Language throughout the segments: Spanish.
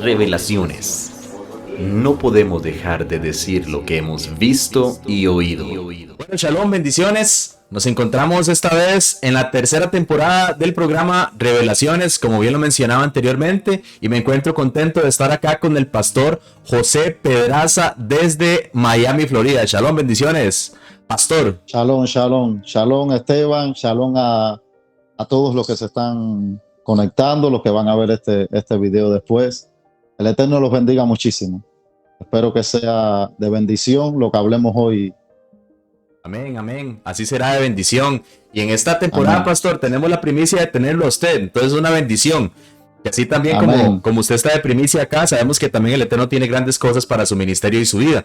Revelaciones. No podemos dejar de decir lo que hemos visto y oído. Bueno, shalom, bendiciones. Nos encontramos esta vez en la tercera temporada del programa Revelaciones, como bien lo mencionaba anteriormente, y me encuentro contento de estar acá con el pastor José Pedraza desde Miami, Florida. Shalom, bendiciones, pastor. Shalom, shalom, shalom Esteban, shalom a todos los que se están conectando, los que van a ver este video después. El Eterno los bendiga muchísimo. Espero que sea de bendición lo que hablemos hoy. Amén, amén. Así será de bendición. Y en esta temporada, Amén. pastor, tenemos la primicia de tenerlo a usted. Entonces es una bendición. Y así también como usted está de primicia acá, sabemos que también el Eterno tiene grandes cosas para su ministerio y su vida.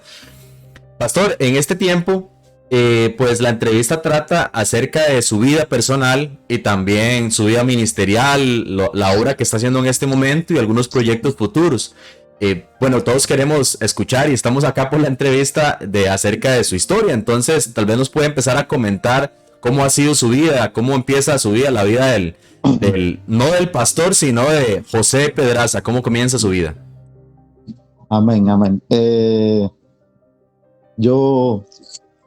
Pastor, en este tiempo, pues la entrevista trata acerca de su vida personal y también su vida ministerial, la obra que está haciendo en este momento y algunos proyectos futuros. Bueno, todos queremos escuchar y estamos acá por la entrevista acerca de su historia. Entonces, tal vez nos puede empezar a comentar cómo ha sido su vida, cómo empieza su vida, la vida no del pastor, sino de José Pedraza. ¿Cómo comienza su vida? Amén, amén. Yo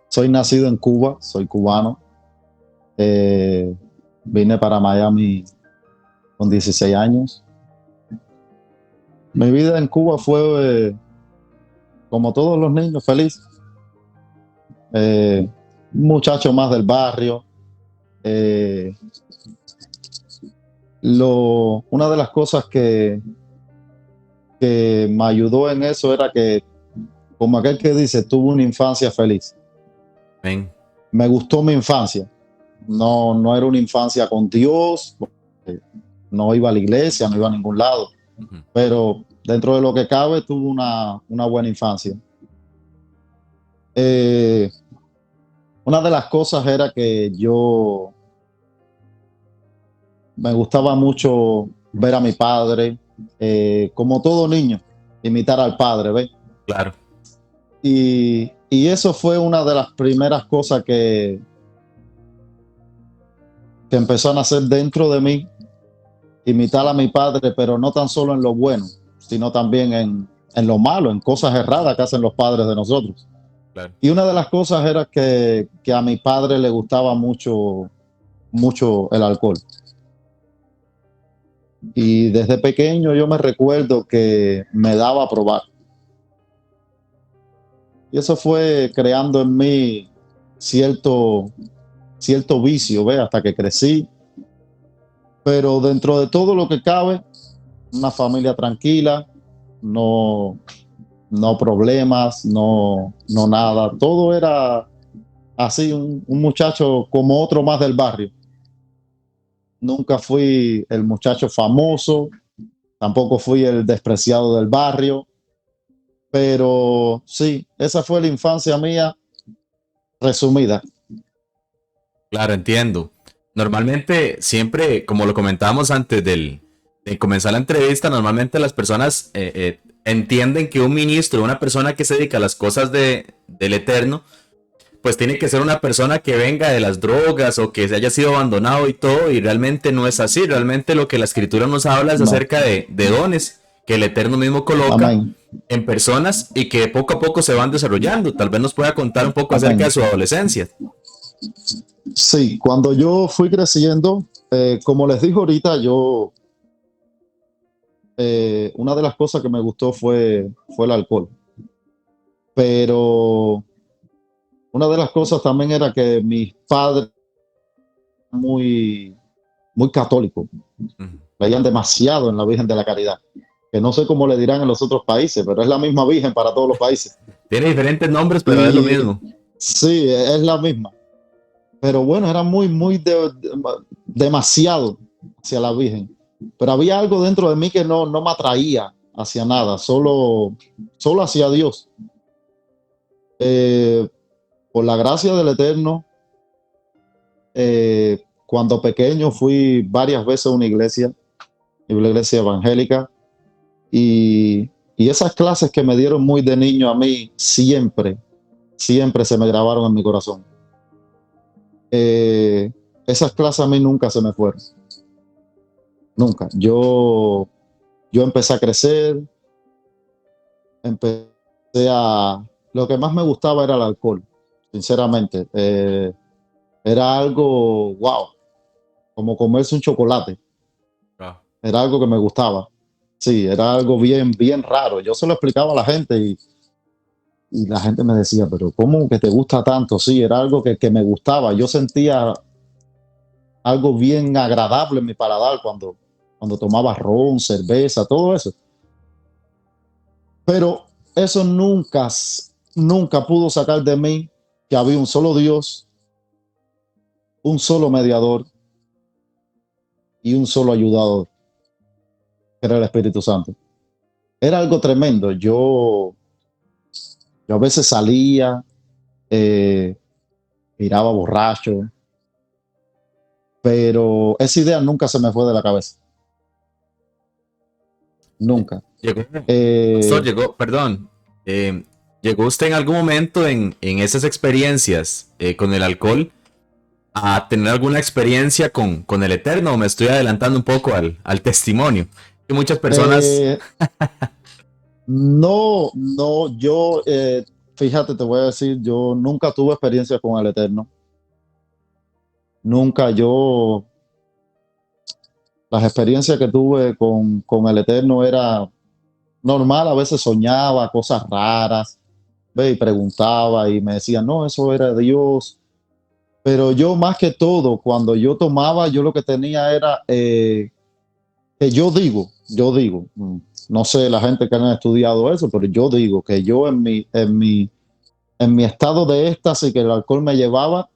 soy nacido en Cuba, soy cubano. Vine para Miami con 16 años. Mi vida en Cuba fue, como todos los niños, feliz. Un muchacho más del barrio. Una de las cosas que me ayudó en eso era que, como aquel que dice, tuve una infancia feliz. Amén. Me gustó mi infancia. No era una infancia con Dios, no iba a la iglesia, no iba a ningún lado. Pero dentro de lo que cabe tuve una buena infancia. Una de las cosas era que yo me gustaba mucho ver a mi padre, como todo niño, imitar al padre, ¿ves? Claro. Y eso fue una de las primeras cosas que empezó a nacer dentro de mí, imitar a mi padre, pero no tan solo en lo bueno, sino también en lo malo, en cosas erradas que hacen los padres de nosotros. Claro. Y una de las cosas era que a mi padre le gustaba mucho el alcohol. Y desde pequeño yo me recuerdo que me daba a probar. Y eso fue creando en mí cierto vicio, ¿ve? Hasta que crecí. Pero dentro de todo lo que cabe, una familia tranquila, no problemas, no nada. Todo era así, un muchacho como otro más del barrio. Nunca fui el muchacho famoso, tampoco fui el despreciado del barrio, pero sí, esa fue la infancia mía resumida. Claro, entiendo. Normalmente, siempre, como lo comentábamos antes de comenzar la entrevista, normalmente las personas entienden que un ministro, una persona que se dedica a las cosas del Eterno, pues tiene que ser una persona que venga de las drogas o que se haya sido abandonado y todo, y realmente no es así. Realmente lo que la escritura nos habla es acerca de dones que el Eterno mismo coloca Amén. en personas y que poco a poco se van desarrollando. Tal vez nos pueda contar un poco Amén. acerca de su adolescencia. Sí, cuando yo fui creciendo, como les dije ahorita, una de las cosas que me gustó fue el alcohol. Pero una de las cosas también era que mis padres muy católicos, veían demasiado en la Virgen de la Caridad, que no sé cómo le dirán en los otros países, pero es la misma Virgen para todos los países. Tiene diferentes nombres, pero es lo mismo. Sí, es la misma. Pero bueno, era demasiado hacia la Virgen. Pero había algo dentro de mí que no me atraía hacia nada, solo hacia Dios. Por la gracia del Eterno, cuando pequeño fui varias veces a una iglesia evangélica, y esas clases que me dieron muy de niño a mí siempre se me grabaron en mi corazón. El esas clases a mí nunca se me fueron. Nunca. Yo empecé a crecer, empecé a... Lo que más me gustaba era el alcohol, sinceramente. Era algo, wow, como comerse un chocolate. Ah, Era algo que me gustaba. Sí, era algo bien, bien raro. Yo se lo explicaba a la gente y la gente me decía, pero ¿cómo que te gusta tanto? Sí, era algo que me gustaba. Yo sentía algo bien agradable en mi paladar cuando tomaba ron, cerveza, todo eso. Pero eso nunca pudo sacar de mí que había un solo Dios, un solo mediador y un solo ayudador, que era el Espíritu Santo. Era algo tremendo. Yo a veces salía, eh, miraba borracho, pero esa idea nunca se me fue de la cabeza. Nunca. llegó, pastor, Eh, perdón, ¿llegó usted en algún momento en esas experiencias con el alcohol a tener alguna experiencia con el Eterno? Me estoy adelantando un poco al testimonio. Que muchas personas... eh, no, no, fíjate, te voy a decir, yo nunca tuve experiencia con el Eterno. Nunca las experiencias que tuve con el Eterno era normal, a veces soñaba cosas raras, ve, y preguntaba y me decían, no, eso era Dios. Pero yo más que todo, cuando yo tomaba, yo lo que tenía era que yo digo, no sé la gente que han estudiado eso, pero yo digo que yo en mi estado de éxtasis que el alcohol me llevaba,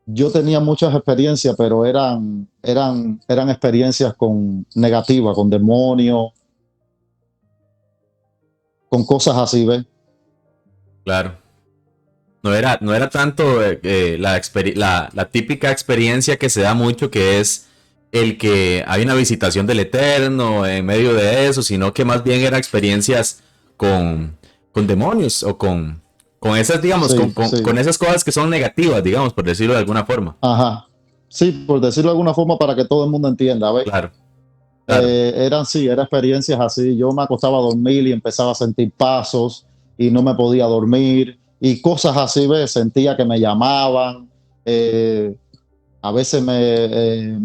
yo tenía muchas experiencias, pero eran experiencias negativas, con demonios, con cosas así, ¿ves? Claro. No era tanto la típica experiencia que se da mucho, que es el que hay una visitación del Eterno en medio de eso, sino que más bien era experiencias con, con demonios o con esas, digamos, Sí, con sí. esas cosas que son negativas, digamos, por decirlo de alguna forma. Ajá. Sí, por decirlo de alguna forma para que todo el mundo entienda, ¿ves? Claro, claro, Eran experiencias así. Yo me acostaba a dormir y empezaba a sentir pasos y no me podía dormir y cosas así, ¿ves? Sentía que me llamaban. eh, a veces me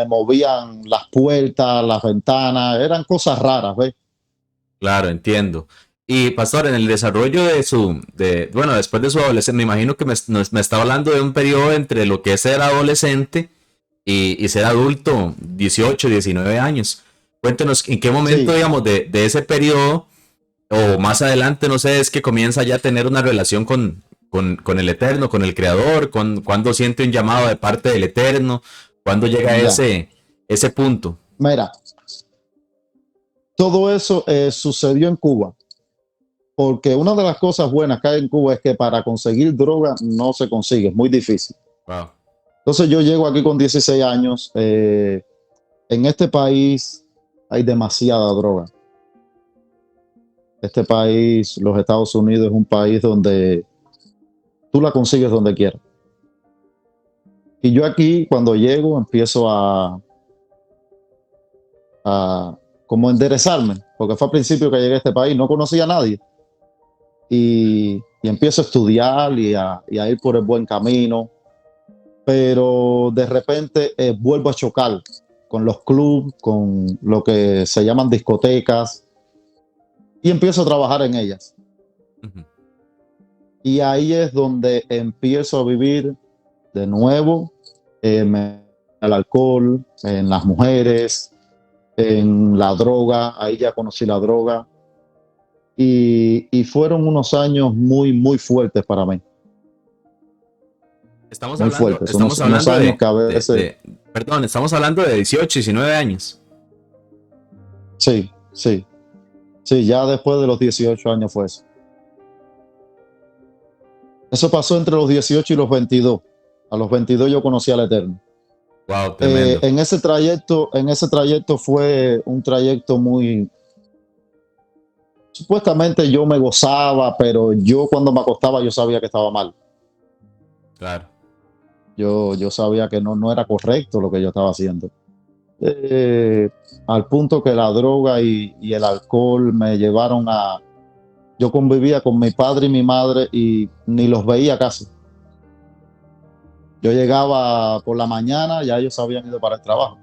movían las puertas, las ventanas. Eran cosas raras, ¿ves? claro, entiendo. Y pastor, en el desarrollo bueno, después de su adolescencia, me imagino que me está hablando de un periodo entre lo que es ser adolescente y ser adulto, 18, 19 años. Cuéntenos en qué momento, Sí, digamos, de ese periodo o más adelante, no sé, es que comienza ya a tener una relación con el Eterno, con el Creador, cuando siente un llamado de parte del Eterno, cuando llega a ya. ese punto. Mira, todo eso sucedió en Cuba, porque una de las cosas buenas que hay en Cuba es que para conseguir droga no se consigue, es muy difícil. Wow, Entonces yo llego aquí con 16 años. En este país hay demasiada droga. Este país, los Estados Unidos, es un país donde tú la consigues donde quieras. Y yo aquí, cuando llego, empiezo a como enderezarme, porque fue al principio que llegué a este país, no conocía a nadie. Y empiezo a estudiar y a ir por el buen camino, pero de repente vuelvo a chocar con los clubes, con lo que se llaman discotecas, y empiezo a trabajar en ellas. uh-huh. Y ahí es donde empiezo a vivir de nuevo el alcohol, en las mujeres, en la droga. Ahí ya conocí la droga. Y fueron unos años muy, muy fuertes para mí. Estamos Muy hablando, fuertes. estamos Unos hablando años que a veces... perdón, estamos hablando de 18, 19 años. Sí, sí. Sí, ya después de los 18 años fue eso. Eso pasó entre los 18 y los 22. A los 22 yo conocí al Eterno. Wow, tremendo. En ese trayecto fue un trayecto muy... Supuestamente yo me gozaba, pero yo cuando me acostaba yo sabía que estaba mal. Claro. Yo sabía que no era correcto lo que yo estaba haciendo. Al punto que la droga y el alcohol me llevaron a... Yo convivía con mi padre y mi madre y ni los veía casi. Yo llegaba por la mañana, ya ellos habían ido para el trabajo.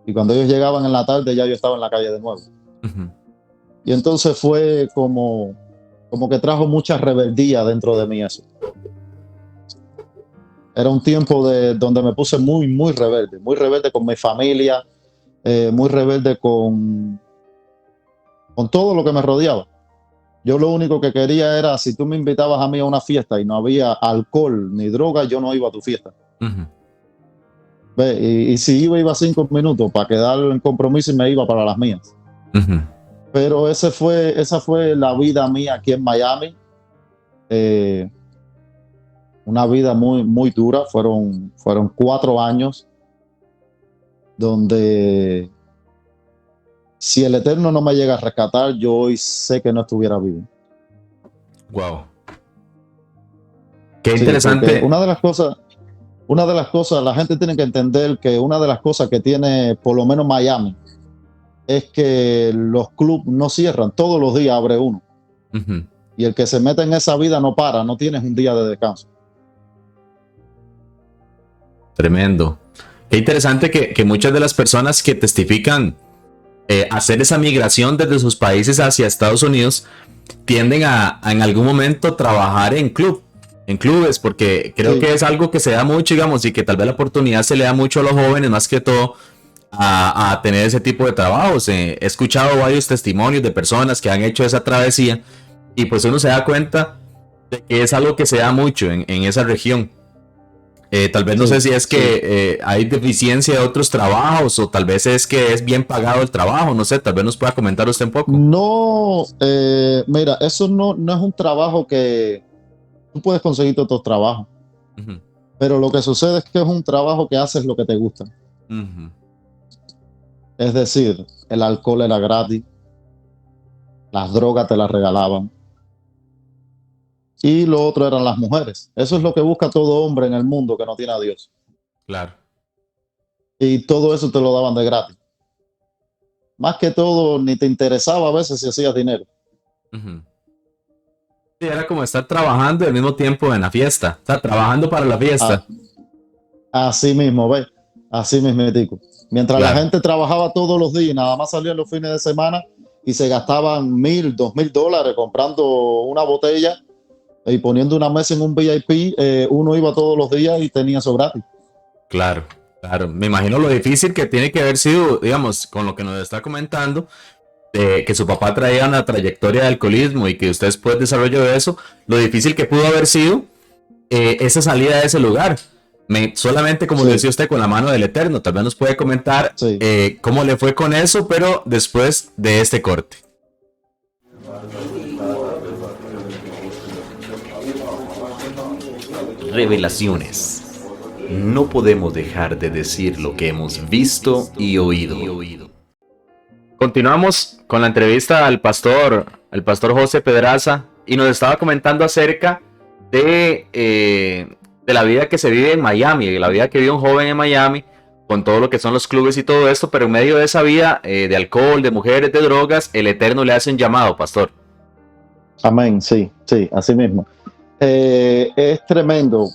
Y cuando ellos llegaban en la tarde, ya yo estaba en la calle de nuevo. Uh-huh. Y entonces fue como que trajo mucha rebeldía dentro de mí eso. Era un tiempo donde me puse muy rebelde con mi familia, muy rebelde con todo lo que me rodeaba. Yo lo único que quería era, si tú me invitabas a mí a una fiesta y no había alcohol ni droga, yo no iba a tu fiesta. Uh-huh. Ve, y si iba 5 minutos para quedar en compromiso y me iba para las mías. Uh-huh. Pero esa fue la vida mía aquí en Miami. Una vida muy dura. Fueron 4 años donde si el Eterno no me llega a rescatar, yo hoy sé que no estuviera vivo. Wow. Qué interesante. Una de las cosas, la gente tiene que entender que una de las cosas que tiene por lo menos Miami es que los clubes no cierran, todos los días abre uno. Uh-huh. Y el que se mete en esa vida no para, no tienes un día de descanso. Tremendo. Qué interesante que muchas de las personas que testifican hacer esa migración desde sus países hacia Estados Unidos tienden a en algún momento trabajar en clubes, porque creo que es algo que se da mucho, digamos, y que tal vez la oportunidad se le da mucho a los jóvenes, más que todo a tener ese tipo de trabajos. He escuchado varios testimonios de personas que han hecho esa travesía y pues uno se da cuenta de que es algo que se da mucho en esa región. Tal vez no sé si es que hay deficiencia de otros trabajos o tal vez es que es bien pagado el trabajo, no sé, tal vez nos pueda comentar usted un poco. No, mira, eso no es un trabajo que tú puedes conseguir otros trabajos, Uh-huh. pero lo que sucede es que es un trabajo que haces lo que te gusta. Uh-huh. Es decir, el alcohol era gratis, las drogas te las regalaban y lo otro eran las mujeres. Eso es lo que busca todo hombre en el mundo que no tiene a Dios. Claro. Y todo eso te lo daban de gratis. Más que todo, ni te interesaba a veces si hacías dinero. Uh-huh. Sí, era como estar trabajando y al mismo tiempo en la fiesta. O sea, trabajando para la fiesta. Así mismo, ¿ves? Así mismo, tico. Mientras la gente trabajaba todos los días y nada más salían los fines de semana y se gastaban $1,000, $2,000 comprando una botella y poniendo una mesa en un VIP, uno iba todos los días y tenía eso gratis. Claro, claro. Me imagino lo difícil que tiene que haber sido, digamos, con lo que nos está comentando, que su papá traía una trayectoria de alcoholismo y que usted después desarrolló eso, lo difícil que pudo haber sido esa salida de ese lugar. Solamente como lo decía usted, con la mano del Eterno. Tal vez nos puede comentar cómo le fue con eso, pero después de este corte. Revelaciones. No podemos dejar de decir lo que hemos visto y oído. Continuamos con la entrevista al pastor José Pedraza, y nos estaba comentando acerca de la vida que se vive en Miami, de la vida que vive un joven en Miami, con todo lo que son los clubes y todo esto, pero en medio de esa vida de alcohol, de mujeres, de drogas, el Eterno le hace un llamado, pastor. Amén, sí, así mismo. Es tremendo.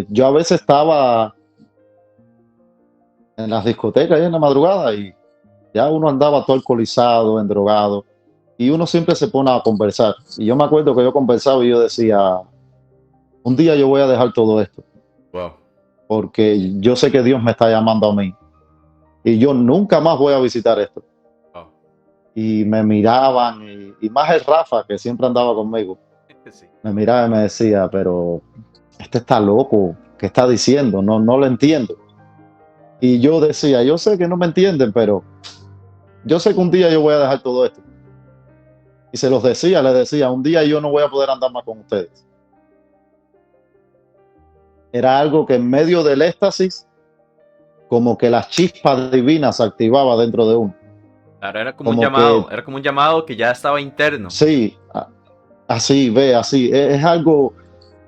Yo a veces estaba en las discotecas en la madrugada y ya uno andaba todo alcoholizado, endrogado, y uno siempre se pone a conversar. Y yo me acuerdo que yo conversaba y yo decía, un día yo voy a dejar todo esto. Wow. Porque yo sé que Dios me está llamando a mí. Y yo nunca más voy a visitar esto. Wow. Y me miraban, y más el Rafa, que siempre andaba conmigo. Sí. Me miraba y me decía, pero este está loco, ¿qué está diciendo? No lo entiendo. Y yo decía, yo sé que no me entienden, pero yo sé que un día yo voy a dejar todo esto. Y se los decía, les decía, un día yo no voy a poder andar más con ustedes. Era algo que en medio del éxtasis, como que la chispa divina se activaba dentro de uno. Claro, era como un llamado, era como un llamado que ya estaba interno. Sí, así, así. Es algo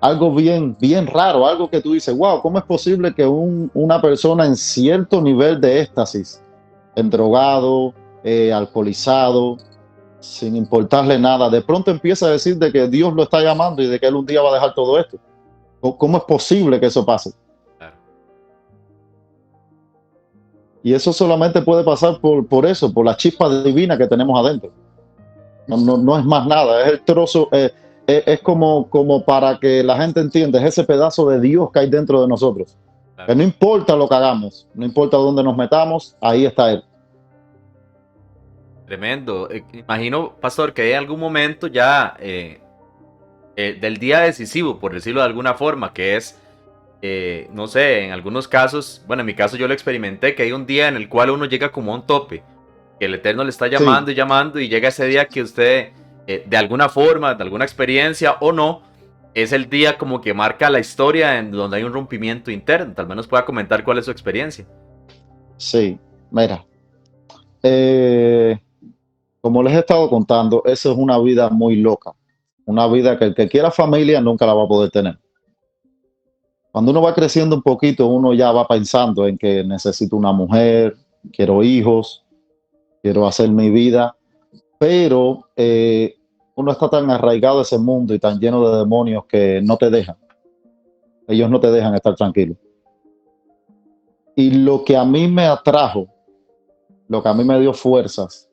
algo bien, bien raro, algo que tú dices, wow, ¿cómo es posible que una persona en cierto nivel de éxtasis, drogado, alcoholizado, sin importarle nada, de pronto empieza a decir de que Dios lo está llamando y de que él un día va a dejar todo esto? ¿Cómo es posible que eso pase? Claro. Y eso solamente puede pasar por eso, por la chispa divina que tenemos adentro. No es más nada, es el trozo, es como para que la gente entienda, es ese pedazo de Dios que hay dentro de nosotros. Claro. Que no importa lo que hagamos, no importa dónde nos metamos, ahí está Él. Tremendo. Imagino, pastor, que hay algún momento ya del día decisivo, por decirlo de alguna forma, que es, no sé, en algunos casos, bueno, en mi caso yo lo experimenté, que hay un día en el cual uno llega como a un tope, que el Eterno le está llamando Sí. y llamando, y llega ese día que usted, de alguna forma, de alguna experiencia o no, es el día como que marca la historia en donde hay un rompimiento interno. Tal vez nos pueda comentar cuál es su experiencia. Sí, mira, eh, como les he estado contando, eso es una vida muy loca, una vida que el que quiera familia nunca la va a poder tener. Cuando uno va creciendo un poquito, uno ya va pensando en que necesito una mujer, quiero hijos, quiero hacer mi vida, pero uno está tan arraigado a ese mundo y tan lleno de demonios que no te dejan. Ellos no te dejan estar tranquilo. Y lo que a mí me atrajo, lo que a mí me dio fuerzas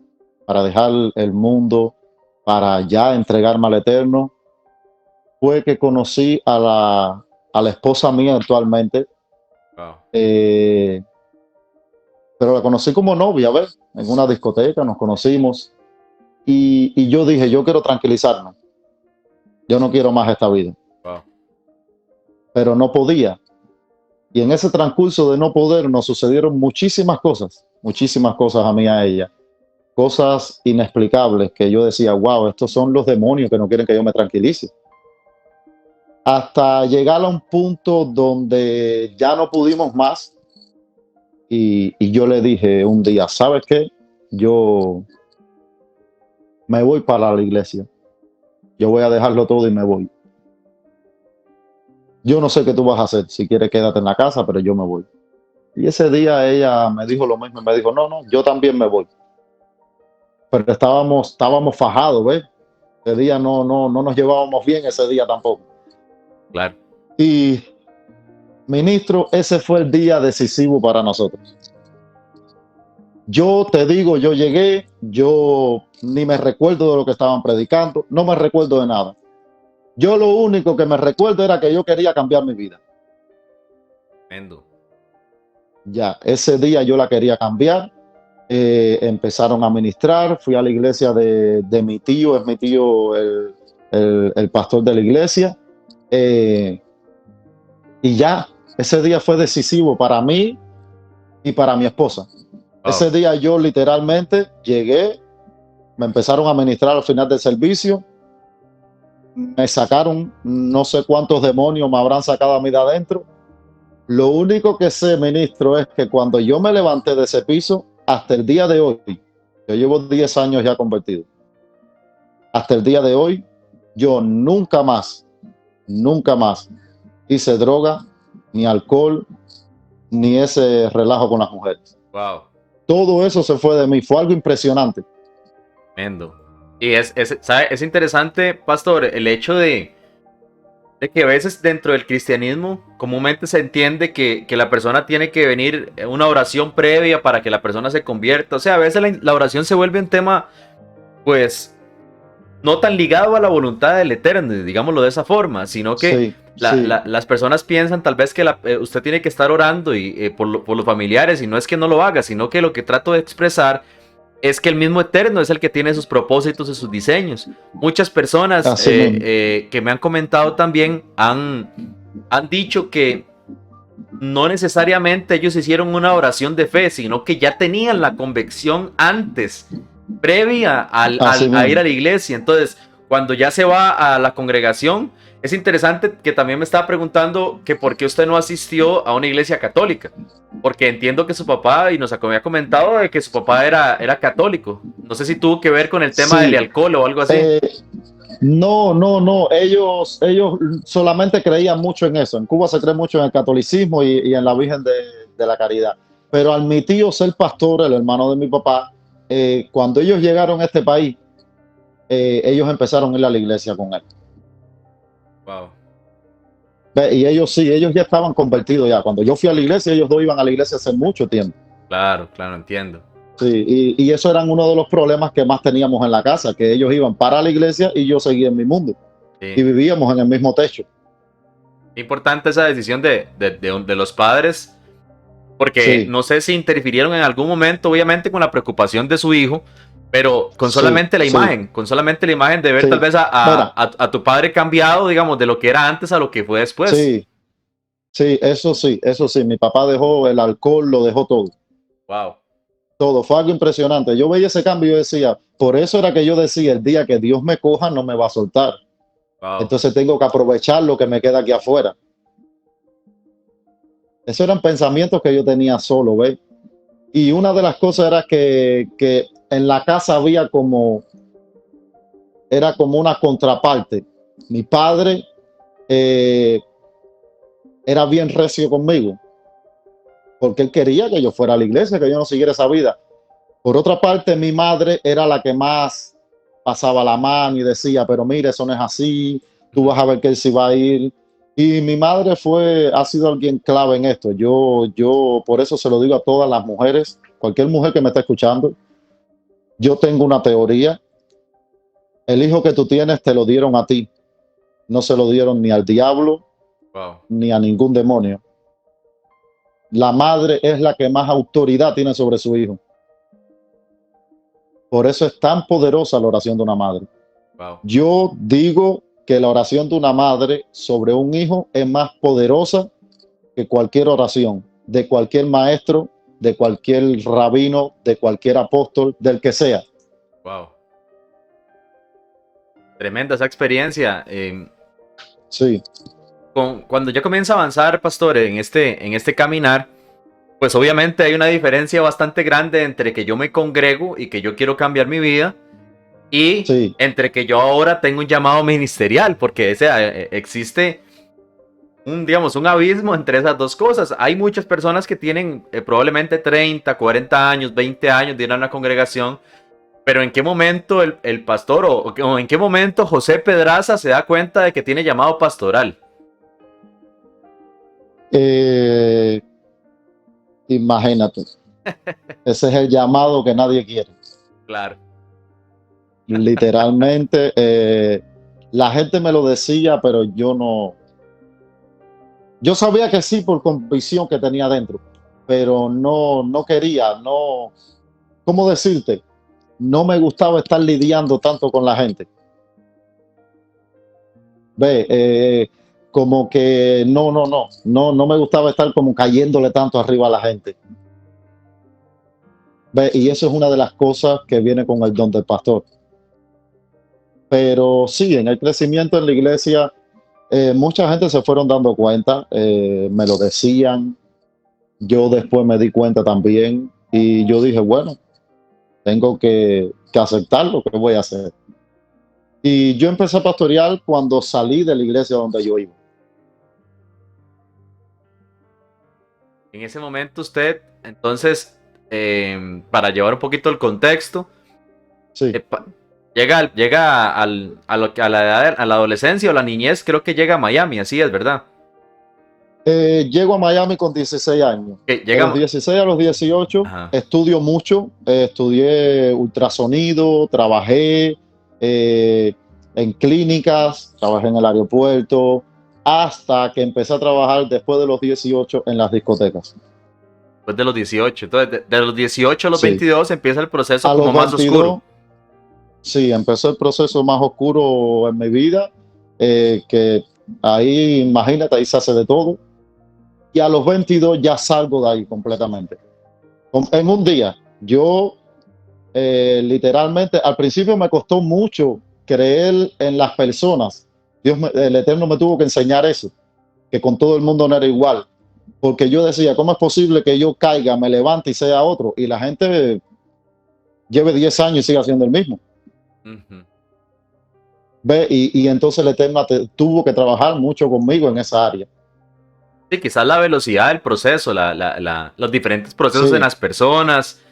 para dejar el mundo, para ya entregarme al Eterno, fue que conocí a la esposa mía actualmente, Wow. pero la conocí como novia, ¿ves? En una discoteca nos conocimos y yo dije, yo quiero tranquilizarme, yo no quiero más esta vida, Wow. pero no podía. Y en ese transcurso de no poder nos sucedieron muchísimas cosas a mí y a ella, cosas inexplicables que yo decía, wow, estos son los demonios que no quieren que yo me tranquilice. Hasta llegar a un punto donde ya no pudimos más y yo le dije un día, ¿sabes qué? Yo me voy para la iglesia, yo voy a dejarlo todo y me voy. Yo no sé qué tú vas a hacer, si quieres quédate en la casa, pero yo me voy. Y ese día ella me dijo lo mismo, me dijo, no, no, yo también me voy. Pero estábamos fajados, ¿ves? Ese día no nos llevábamos bien ese día tampoco. Claro. Y, ministro, ese fue el día decisivo para nosotros. Yo te digo, yo llegué, yo ni me recuerdo de lo que estaban predicando, no me recuerdo de nada. Yo lo único que me recuerdo era que yo quería cambiar mi vida. Tremendo. Ya, ese día yo la quería cambiar. Empezaron a ministrar, fui a la iglesia de mi tío, es mi tío el pastor de la iglesia. Y ya, ese día fue decisivo para mí y para mi esposa. Wow. Ese día yo literalmente llegué, me empezaron a ministrar al final del servicio, me sacaron, no sé cuántos demonios me habrán sacado a mí de adentro. Lo único que sé, ministro, es que cuando yo me levanté de ese piso, hasta el día de hoy, yo llevo 10 años ya convertido, hasta el día de hoy, yo nunca más hice droga, ni alcohol, ni ese relajo con las mujeres. Wow. Todo eso se fue de mí, fue algo impresionante. Tremendo. Y ¿sabe? Es interesante, pastor, el hecho de que a veces dentro del cristianismo comúnmente se entiende que la persona tiene que venir una oración previa para que la persona se convierta. O sea, a veces la oración se vuelve un tema, pues, no tan ligado a la voluntad del Eterno, digámoslo de esa forma, sino que las personas piensan tal vez que usted tiene que estar orando por los familiares, y no es que no lo haga, sino que lo que trato de expresar es que el mismo Eterno es el que tiene sus propósitos y sus diseños. Muchas personas que me han comentado también han dicho que no necesariamente ellos hicieron una oración de fe, sino que ya tenían la convicción antes, previa a ir a la iglesia. Entonces, cuando ya se va a la congregación, es interesante que también me estaba preguntando que por qué usted no asistió a una iglesia católica, porque entiendo que su papá, y nos había comentado de que su papá era católico. No sé si tuvo que ver con el tema del alcohol o algo así. No. Ellos solamente creían mucho en eso. En Cuba se cree mucho en el catolicismo y en la Virgen de la Caridad. Pero al mi tío ser pastor, el hermano de mi papá, cuando ellos llegaron a este país, ellos empezaron a ir a la iglesia con él. Wow. Y ellos sí, ellos ya estaban convertidos ya. Cuando yo fui a la iglesia, ellos dos iban a la iglesia hace mucho tiempo. Claro, entiendo. Sí, y eso eran uno de los problemas que más teníamos en la casa, que ellos iban para la iglesia y yo seguía en mi mundo. Sí. Y vivíamos en el mismo techo. Importante esa decisión de los padres, porque sí, no sé si interfirieron en algún momento, obviamente, con la preocupación de su hijo, pero con solamente la imagen, con solamente la imagen de ver tal vez a tu padre cambiado, digamos, de lo que era antes a lo que fue después. Sí, eso sí. Mi papá dejó el alcohol, lo dejó todo. Wow. Todo, fue algo impresionante. Yo veía ese cambio y yo decía, por eso era que yo decía, el día que Dios me coja no me va a soltar. Wow. Entonces tengo que aprovechar lo que me queda aquí afuera. Esos eran pensamientos que yo tenía solo, ¿ves? Y una de las cosas era que en la casa había era como una contraparte. Mi padre era bien recio conmigo, porque él quería que yo fuera a la iglesia, que yo no siguiera esa vida. Por otra parte, mi madre era la que más pasaba la mano y decía, pero mire, eso no es así, tú vas a ver que él sí va a ir. Y mi madre ha sido alguien clave en esto. Yo por eso se lo digo a todas las mujeres, cualquier mujer que me esté escuchando, yo tengo una teoría. El hijo que tú tienes te lo dieron a ti. No se lo dieron ni al diablo, ni a ningún demonio. La madre es la que más autoridad tiene sobre su hijo. Por eso es tan poderosa la oración de una madre. Wow. Yo digo que la oración de una madre sobre un hijo es más poderosa que cualquier oración de cualquier maestro, de cualquier rabino, de cualquier apóstol, del que sea. Wow. Tremenda esa experiencia. Sí. Cuando yo comienzo a avanzar, pastor, en este caminar, pues obviamente hay una diferencia bastante grande entre que yo me congrego y que yo quiero cambiar mi vida y entre que yo ahora tengo un llamado ministerial, porque existe un abismo entre esas dos cosas. Hay muchas personas que tienen probablemente 30, 40 años, 20 años de ir a una congregación, pero ¿en qué momento el pastor o en qué momento José Pedraza se da cuenta de que tiene llamado pastoral? Imagínate. Ese es el llamado que nadie quiere. Claro. Literalmente, la gente me lo decía, pero yo no. Yo sabía que sí por convicción que tenía dentro, pero no quería, no. ¿Cómo decirte? No me gustaba estar lidiando tanto con la gente. Ve, como que no me gustaba estar como cayéndole tanto arriba a la gente. Ve, y eso es una de las cosas que viene con el don del pastor. Pero sí, en el crecimiento en la iglesia, mucha gente se fueron dando cuenta, me lo decían, yo después me di cuenta también y yo dije, bueno, tengo que aceptarlo, ¿qué voy a hacer? Y yo empecé a pastorear cuando salí de la iglesia donde yo iba. En ese momento usted, entonces, para llevar un poquito el contexto, sí. Llega a la edad, a la adolescencia o la niñez, creo que llega a Miami, así es, ¿verdad? Llego a Miami con 16 años. De los 16 a los 18 estudio mucho, estudié ultrasonido, trabajé en clínicas, trabajé en el aeropuerto, hasta que empecé a trabajar después de los 18 en las discotecas. Después de los 18, entonces de los 18 a los 22 empieza el proceso como más oscuro. Sí, empezó el proceso más oscuro en mi vida, que ahí, imagínate, ahí se hace de todo. Y a los 22 ya salgo de ahí completamente. En un día, yo literalmente, al principio me costó mucho creer en las personas. El Eterno me tuvo que enseñar eso, que con todo el mundo no era igual. Porque yo decía, ¿cómo es posible que yo caiga, me levante y sea otro? Y la gente lleve 10 años y siga siendo el mismo. Ve, y entonces el Eterno tuvo que trabajar mucho conmigo en esa área. Sí, quizás la velocidad del proceso, los diferentes procesos en Sí, las personas.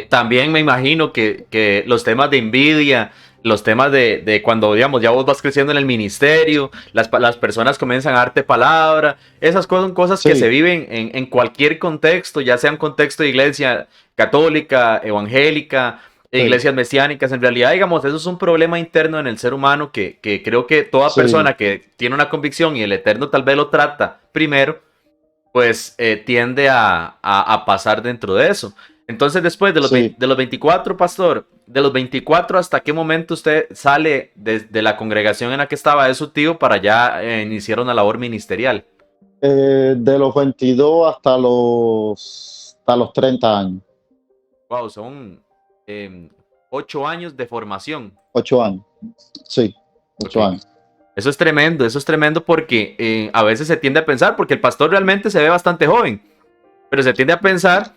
También me imagino que los temas de envidia, los temas de cuando, digamos, ya vos vas creciendo en el ministerio, las personas comienzan a darte palabra. Esas cosas son cosas que se sí, viven en cualquier contexto, ya sea un contexto de iglesia católica, evangélica, sí, iglesias mesiánicas. En realidad, digamos, eso es un problema interno en el ser humano que creo que toda sí, persona que tiene una convicción y el Eterno tal vez lo trata primero, pues tiende a pasar dentro de eso. Entonces, después de los, sí. de los 24, pastor, de los 24, ¿hasta qué momento usted sale de la congregación en la que estaba de su tío para ya iniciar una labor ministerial? De los 22 hasta los 30 años, Wow, son 8 años de formación. 8 años, sí, Ok. 8 años. Eso es tremendo porque a veces se tiende a pensar, porque el pastor realmente se ve bastante joven, pero se tiende a pensar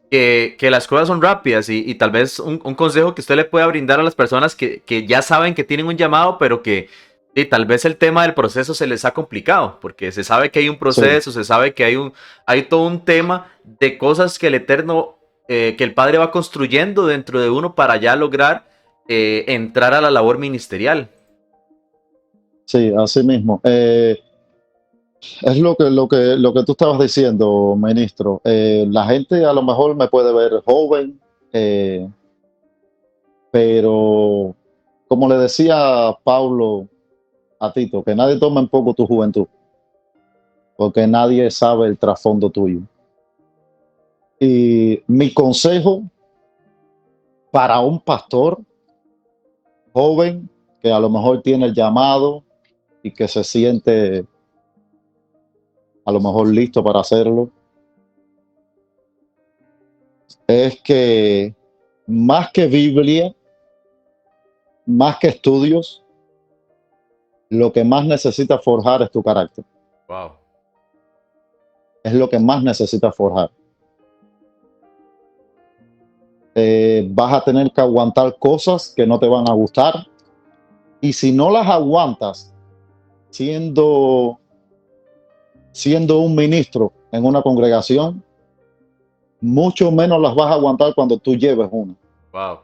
que las cosas son rápidas y tal vez un consejo que usted le pueda brindar a las personas que ya saben que tienen un llamado, pero que tal vez el tema del proceso se les ha complicado, porque se sabe que hay un Sí, proceso, se sabe que hay todo un tema de cosas que el Eterno, que el Padre va construyendo dentro de uno para ya lograr entrar a la labor ministerial. sí, así mismo. Es lo que tú estabas diciendo, ministro. La gente a lo mejor me puede ver joven, eh, pero como le decía Pablo a Tito, que nadie tome en poco tu juventud, porque nadie sabe el trasfondo tuyo. Y mi consejo para un pastor joven que a lo mejor tiene el llamado y que se siente a lo mejor listo para hacerlo, es que más que Biblia, más que estudios, lo que más necesita forjar es tu carácter. Wow. Es lo que más necesita forjar. Vas a tener que aguantar cosas que no te van a gustar. Y si no las aguantas siendo, siendo un ministro en una congregación, mucho menos las vas a aguantar cuando tú lleves una. Wow.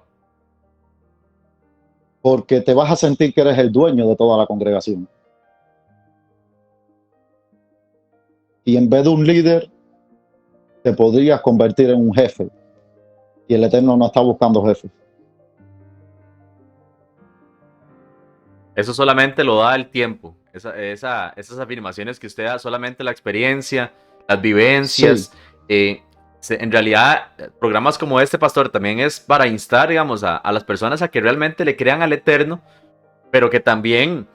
Porque te vas a sentir que eres el dueño de toda la congregación. Y en vez de un líder, te podrías convertir en un jefe. Y el Eterno no está buscando jefes. Eso solamente lo da el tiempo. Esas afirmaciones que usted da, solamente la experiencia, las Sí, vivencias. En realidad, programas como este, pastor, también es para instar, digamos, a las personas a que realmente le crean al Eterno, pero que también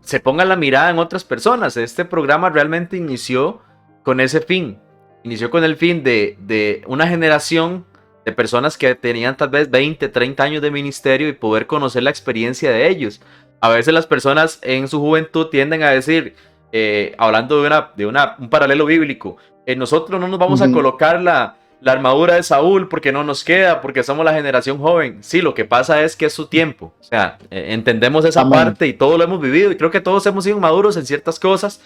se pongan la mirada en otras personas. Este programa realmente inició con ese fin. Inició con el fin de una generación de personas que tenían tal vez 20, 30 años de ministerio y poder conocer la experiencia de ellos. A veces las personas en su juventud tienden a decir, hablando un paralelo bíblico, nosotros no nos vamos a ujú, colocar la armadura de Saúl porque no nos queda, porque somos la generación joven. Sí, lo que pasa es que es su tiempo. O sea, entendemos esa amén. parte y todo lo hemos vivido y creo que todos hemos sido maduros en ciertas cosas,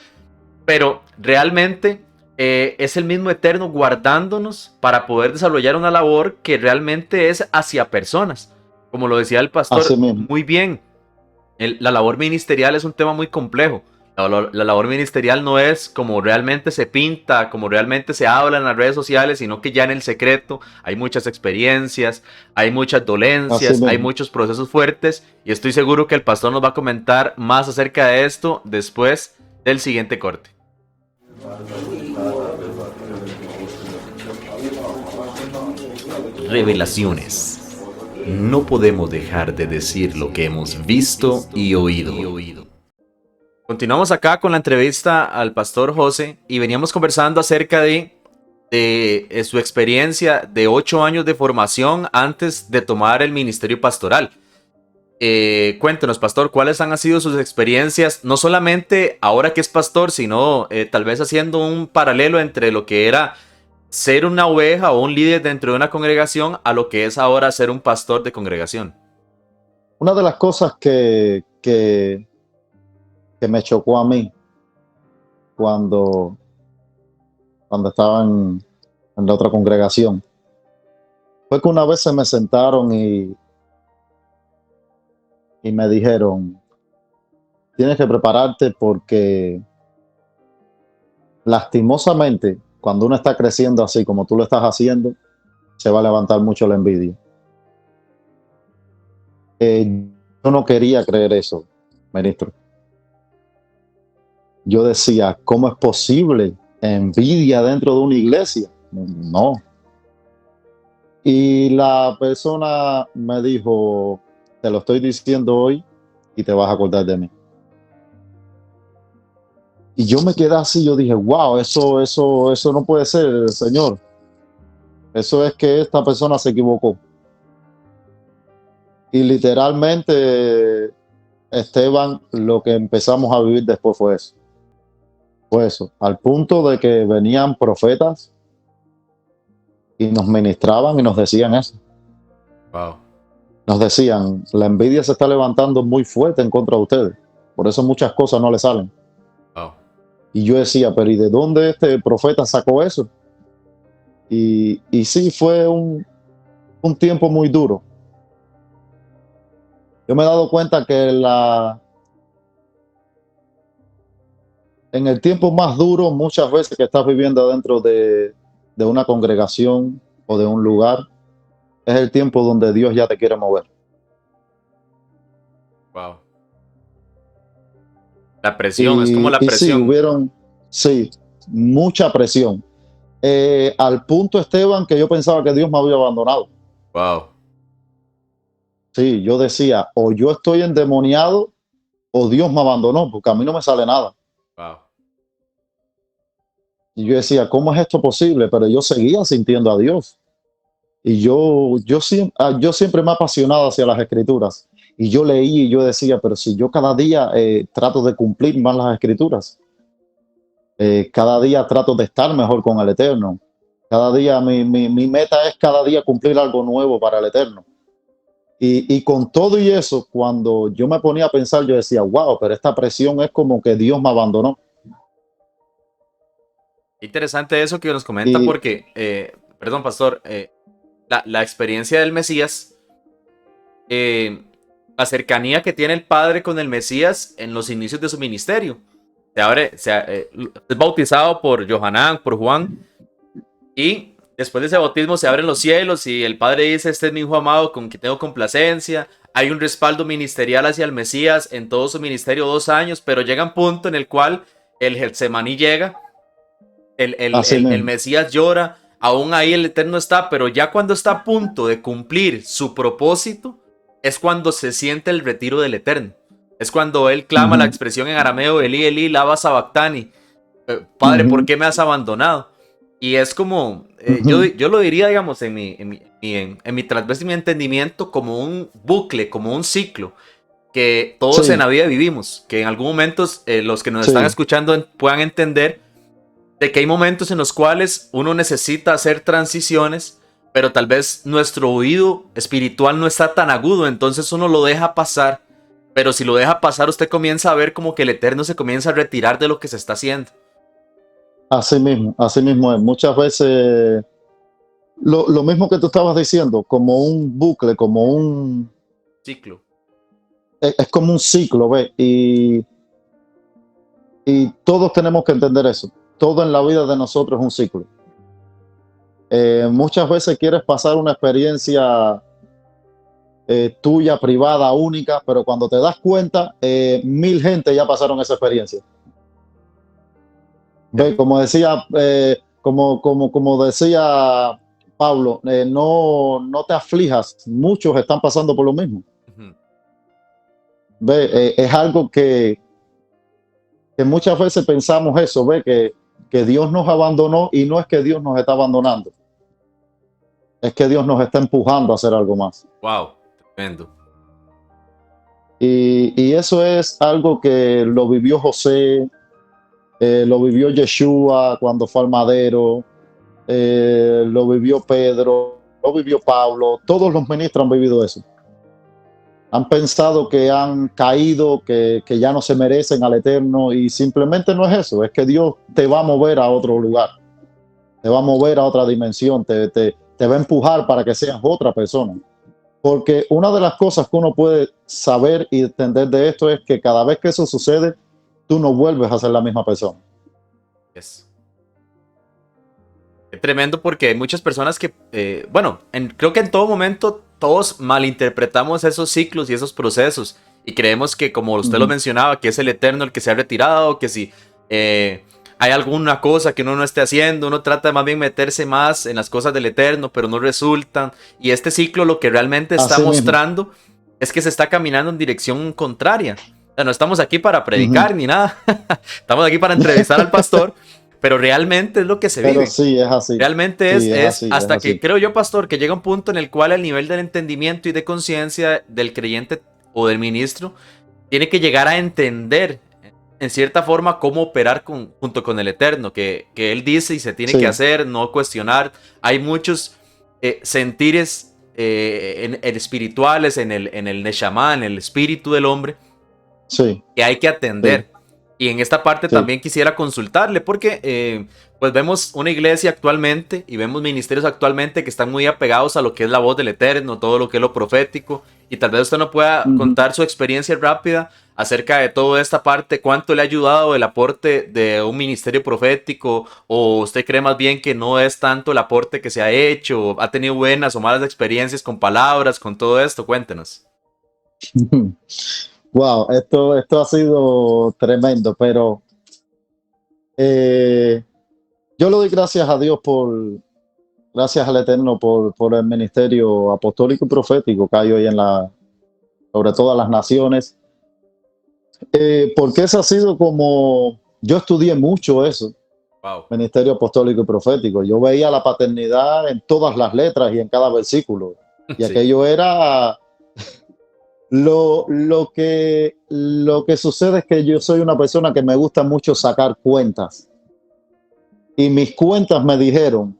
pero realmente es el mismo Eterno guardándonos para poder desarrollar una labor que realmente es hacia personas. Como lo decía el Así pastor, mismo. muy bien, la labor ministerial es un tema muy complejo. La labor ministerial no es como realmente se pinta, como realmente se habla en las redes sociales, sino que ya en el secreto hay muchas experiencias, hay muchas Así dolencias, hay mismo. muchos procesos fuertes y estoy seguro que el pastor nos va a comentar más acerca de esto después del siguiente corte. Revelaciones. No podemos dejar de decir lo que hemos visto y oído. Continuamos acá con la entrevista al pastor José y veníamos conversando acerca de su experiencia de 8 años de formación antes de tomar el ministerio pastoral. Cuéntenos, pastor, ¿cuáles han sido sus experiencias, no solamente ahora que es pastor, sino tal vez haciendo un paralelo entre lo que era ser una oveja o un líder dentro de una congregación a lo que es ahora ser un pastor de congregación? Una de las cosas que me chocó a mí cuando, cuando estaba en la otra congregación fue que una vez se me sentaron y me dijeron, tienes que prepararte porque lastimosamente, cuando uno está creciendo así como tú lo estás haciendo, se va a levantar mucho la envidia. Yo no quería creer eso, ministro. Yo decía, ¿cómo es posible envidia dentro de una iglesia? No. Y la persona me dijo, te lo estoy diciendo hoy y te vas a acordar de mí. Y yo me quedé así, yo dije, wow, eso no puede ser, Señor. Eso es que esta persona se equivocó. Y literalmente, Esteban, lo que empezamos a vivir después fue eso. Fue eso, al punto de que venían profetas y nos ministraban y nos decían eso. Wow. Nos decían, la envidia se está levantando muy fuerte en contra de ustedes. Por eso muchas cosas no le salen. Wow. Y yo decía, pero ¿y de dónde este profeta sacó eso? Y sí, fue un tiempo muy duro. Yo me he dado cuenta que en el tiempo más duro, muchas veces que estás viviendo dentro de una congregación o de un lugar, es el tiempo donde Dios ya te quiere mover. Wow. La presión, es como la Y sí, presión. sí, mucha presión. Al punto, Esteban, que yo pensaba que Dios me había abandonado. Wow. Sí, yo decía, o yo estoy endemoniado o Dios me abandonó, porque a mí no me sale nada. Wow. Y yo decía, ¿cómo es esto posible? Pero yo seguía sintiendo a Dios. Y yo siempre me he apasionado hacia las escrituras. Y yo leí y yo decía, pero si yo cada día trato de cumplir más las escrituras, cada día trato de estar mejor con el Eterno. Cada día mi meta es cada día cumplir algo nuevo para el Eterno. Y con todo y eso, cuando yo me ponía a pensar, yo decía, wow, pero esta presión es como que Dios me abandonó. Interesante eso que nos comenta Y porque, perdón, pastor, la experiencia del Mesías, la cercanía que tiene el Padre con el Mesías en los inicios de su ministerio. Es bautizado por Johanán, por Juan, y después de ese bautismo se abren los cielos y el Padre dice, este es mi hijo amado con quien tengo complacencia. Hay un respaldo ministerial hacia el Mesías en todo su ministerio, 2 años, pero llega un punto en el cual el Getsemaní llega, así el mismo. Mesías llora, aún ahí el Eterno está, pero ya cuando está a punto de cumplir su propósito, es cuando se siente el retiro del Eterno. Es cuando él clama la Ujú, expresión en arameo, Eli, Eli, lama sabactani. Padre, ¿por ujú, qué me has abandonado? Y es como, ujú. yo lo diría, digamos, en mi transverso y mi entendimiento, como un bucle, como un ciclo, que todos en Sí, la vida vivimos, que en algún momento los que nos están sí, escuchando puedan entender de que hay momentos en los cuales uno necesita hacer transiciones, pero tal vez nuestro oído espiritual no está tan agudo, entonces uno lo deja pasar, pero si lo deja pasar usted comienza a ver como que el Eterno se comienza a retirar de lo que se está haciendo. así mismo es. Muchas veces lo mismo que tú estabas diciendo, como un bucle, Ciclo. es como un ciclo, ¿ves? Y todos tenemos que entender eso. Todo en la vida de nosotros es un ciclo. Muchas veces quieres pasar una experiencia tuya, privada, única, pero cuando te das cuenta, 1000 gente ya pasaron esa experiencia. Ve, como decía, como decía Pablo, no te aflijas, muchos están pasando por lo mismo. Ujú. Ve, es algo que muchas veces pensamos eso, ve, que Dios nos abandonó y no es que Dios nos está abandonando, es que Dios nos está empujando a hacer algo más. Wow, tremendo. Y eso es algo que lo vivió José, lo vivió Yeshua cuando fue al madero, lo vivió Pedro, lo vivió Pablo, todos los ministros han vivido eso. Han pensado que han caído, que ya no se merecen al Eterno, y simplemente no es eso, es que Dios te va a mover a otro lugar, te va a mover a otra dimensión, te va a empujar para que seas otra persona. Porque una de las cosas que uno puede saber y entender de esto es que cada vez que eso sucede, tú no vuelves a ser la misma persona. Es tremendo, porque hay muchas personas que, bueno, creo que en todo momento todos malinterpretamos esos ciclos y esos procesos y creemos que, como usted lo mencionaba, que es el Eterno el que se ha retirado, que si hay alguna cosa que uno no esté haciendo, uno trata de más bien meterse más en las cosas del Eterno, pero no resultan. Y este ciclo lo que realmente está mostrando es que se está caminando en dirección contraria. O sea, no estamos aquí para predicar ni nada, estamos aquí para entrevistar al pastor. Pero realmente es lo que se vive. Pero sí, es así. Realmente sí, es así, hasta es que así. creo yo, pastor, que llega un punto en el cual el nivel del entendimiento y de conciencia del creyente o del ministro tiene que llegar a entender en cierta forma cómo operar junto con el Eterno, que él dice y se tiene que hacer, no cuestionar. Hay muchos sentires en espirituales, en el Neshama, en el espíritu del hombre, que hay que atender. Y en esta parte también quisiera consultarle, porque pues vemos una iglesia actualmente y vemos ministerios actualmente que están muy apegados a lo que es la voz del Eterno, todo lo que es lo profético, y tal vez usted no pueda contar su experiencia rápida acerca de toda esta parte, cuánto le ha ayudado el aporte de un ministerio profético, o usted cree más bien que no es tanto el aporte que se ha hecho, ha tenido buenas o malas experiencias con palabras, con todo esto. Cuéntenos. Wow, esto ha sido tremendo, pero yo le doy gracias a Dios gracias al Eterno por el ministerio apostólico y profético que hay hoy sobre todas las naciones, porque eso ha sido como, yo estudié mucho eso, ministerio apostólico y profético. Yo veía la paternidad en todas las letras y en cada versículo, y aquello era... Lo que sucede es que yo soy una persona que me gusta mucho sacar cuentas. Y mis cuentas me dijeron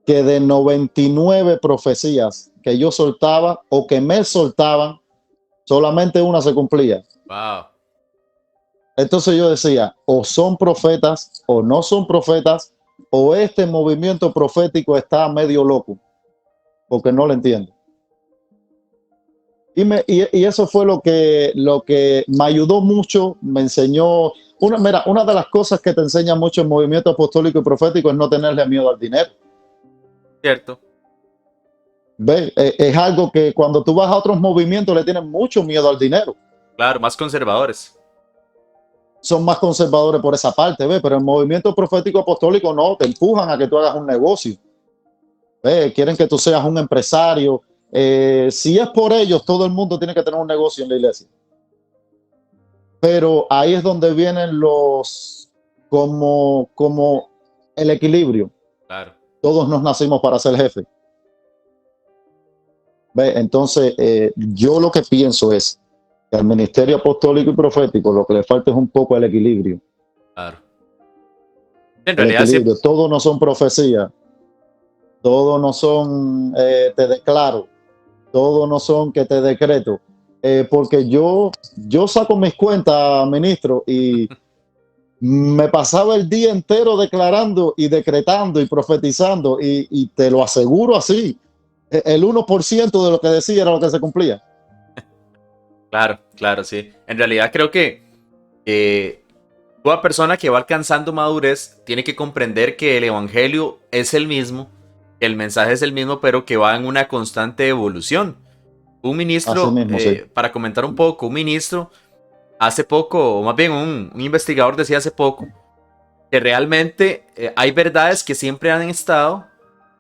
que de 99 profecías que yo soltaba o que me soltaban, solamente una se cumplía. Wow. Entonces yo decía, o son profetas o no son profetas, o este movimiento profético está medio loco, porque no lo entiendo. Y eso fue lo que me ayudó mucho, me enseñó. Una de las cosas que te enseña mucho el movimiento apostólico y profético es no tenerle miedo al dinero. Cierto. ¿Ves? Es algo que cuando tú vas a otros movimientos le tienen mucho miedo al dinero. Claro, más conservadores. Son más conservadores por esa parte, ¿ves? Pero el movimiento profético apostólico no, te empujan a que tú hagas un negocio. ¿Ves? Quieren que tú seas un empresario. Si es por ellos, todo el mundo tiene que tener un negocio en la iglesia. Pero ahí es donde vienen como el equilibrio. Claro. Todos nos nacimos para ser jefe. ¿Ve? Entonces, yo lo que pienso es que al ministerio apostólico y profético lo que le falta es un poco el equilibrio. Claro. En realidad, equilibrio. Todos no son profecías. Todos no son te declaro. Todos no son que te decreto. Porque yo saco mis cuentas, ministro, y me pasaba el día entero declarando y decretando y profetizando, y te lo aseguro así, el 1% de lo que decía era lo que se cumplía. Claro, claro, sí. En realidad creo que toda persona que va alcanzando madurez tiene que comprender que el evangelio es el mismo, que el mensaje es el mismo, pero que va en una constante evolución. Un ministro, mismo, sí. para comentar un poco, un ministro hace poco, o más bien un investigador decía hace poco, que realmente hay verdades que siempre han estado.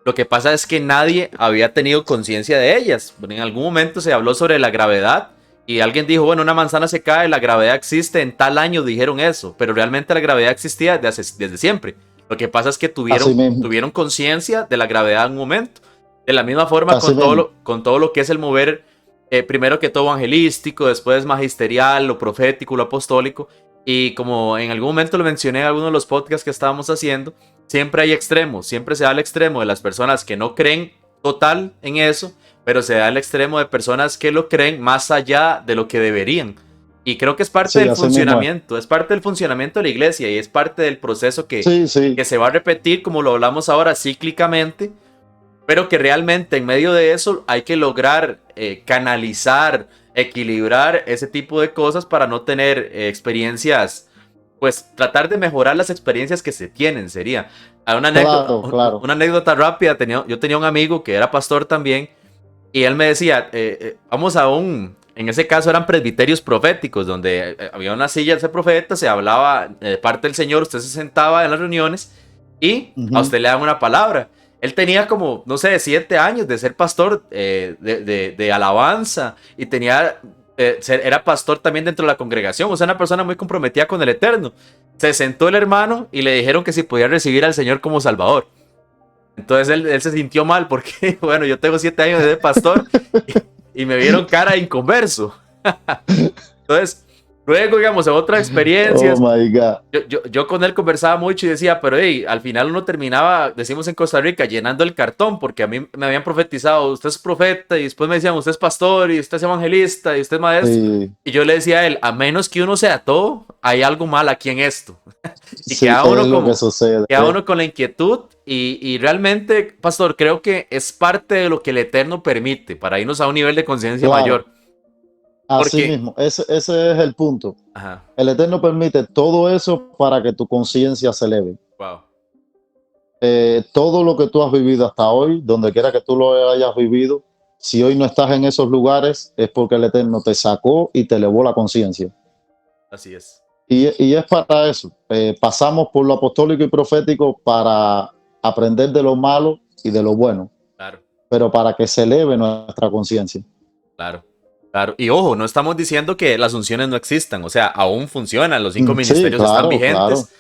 Lo que pasa es que nadie había tenido conciencia de ellas. En algún momento se habló sobre la gravedad y alguien dijo, bueno, una manzana se cae, la gravedad existe, en tal año dijeron eso, pero realmente la gravedad existía desde siempre. Lo que pasa es que tuvieron conciencia de la gravedad en un momento. De la misma forma con todo lo que es el mover, primero que todo evangelístico, después magisterial, lo profético, lo apostólico. Y como en algún momento lo mencioné en alguno de los podcasts que estábamos haciendo, siempre hay extremos, siempre se da el extremo de las personas que no creen total en eso, pero se da el extremo de personas que lo creen más allá de lo que deberían. Y creo que es parte del funcionamiento, es parte del funcionamiento de la iglesia y es parte del proceso que se va a repetir, como lo hablamos ahora, cíclicamente, pero que realmente en medio de eso hay que lograr canalizar, equilibrar ese tipo de cosas para no tener experiencias, pues tratar de mejorar las experiencias que se tienen sería. Una anécdota rápida, yo tenía un amigo que era pastor también y él me decía, vamos a en ese caso eran presbiterios proféticos, donde había una silla de ese profeta, se hablaba de parte del Señor, usted se sentaba en las reuniones y a usted le daban una palabra. Él tenía como, no sé, 7 años de ser pastor de alabanza y era pastor también dentro de la congregación, o sea, una persona muy comprometida con el Eterno. Se sentó el hermano y le dijeron que si podía recibir al Señor como Salvador. Entonces él se sintió mal porque, bueno, yo tengo 7 años de ser pastor y me vieron cara de inconverso. Entonces, luego, digamos, en otras experiencias, yo con él conversaba mucho y decía, pero hey, al final uno terminaba, decimos en Costa Rica, llenando el cartón, porque a mí me habían profetizado, usted es profeta, y después me decían, usted es pastor, y usted es evangelista, y usted es maestro. Y yo le decía a él, a menos que uno sea todo, hay algo mal aquí en esto. Y queda uno con la inquietud, y realmente, pastor, creo que es parte de lo que el Eterno permite, para irnos a un nivel de conciencia mayor. Así mismo, ese es el punto. Ajá. El Eterno permite todo eso para que tu conciencia se eleve. Wow. Todo lo que tú has vivido hasta hoy, donde quiera que tú lo hayas vivido, si hoy no estás en esos lugares, es porque el Eterno te sacó y te elevó la conciencia. Así es. Y es para eso. Pasamos por lo apostólico y profético para aprender de lo malo y de lo bueno. Claro. Pero para que se eleve nuestra conciencia. Claro. Claro, y ojo, no estamos diciendo que las unciones no existan, o sea, aún funcionan, los 5 ministerios están vigentes,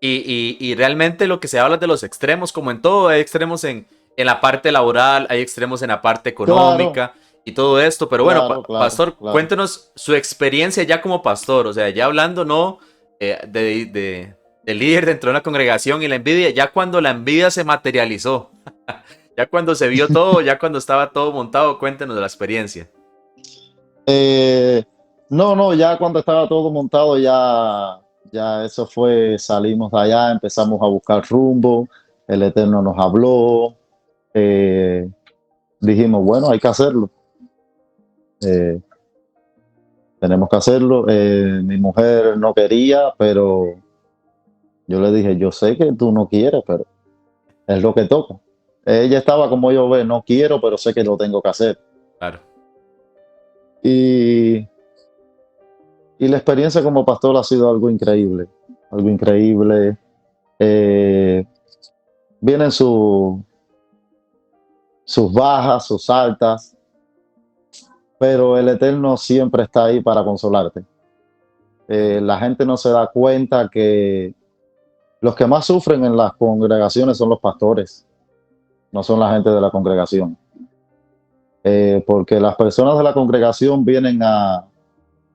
y realmente lo que se habla de los extremos, como en todo, hay extremos en la parte laboral, hay extremos en la parte económica y todo esto, pero bueno, pastor, cuéntenos su experiencia ya como pastor, o sea, ya hablando no de líder dentro de una congregación y la envidia, ya cuando la envidia se materializó, ya cuando se vio todo, ya cuando estaba todo montado, cuéntenos de la experiencia. No, ya cuando estaba todo montado, ya eso fue, salimos de allá, empezamos a buscar rumbo, el Eterno nos habló, dijimos, bueno, hay que hacerlo, tenemos que hacerlo. Mi mujer no quería, pero yo le dije, yo sé que tú no quieres, pero es lo que toca. Ella estaba como yo ve, no quiero, pero sé que lo tengo que hacer. Claro. Y la experiencia como pastor ha sido algo increíble, algo increíble. Vienen sus bajas, sus altas, pero el Eterno siempre está ahí para consolarte. La gente no se da cuenta que los que más sufren en las congregaciones son los pastores, no son la gente de la congregación. Porque las personas de la congregación vienen a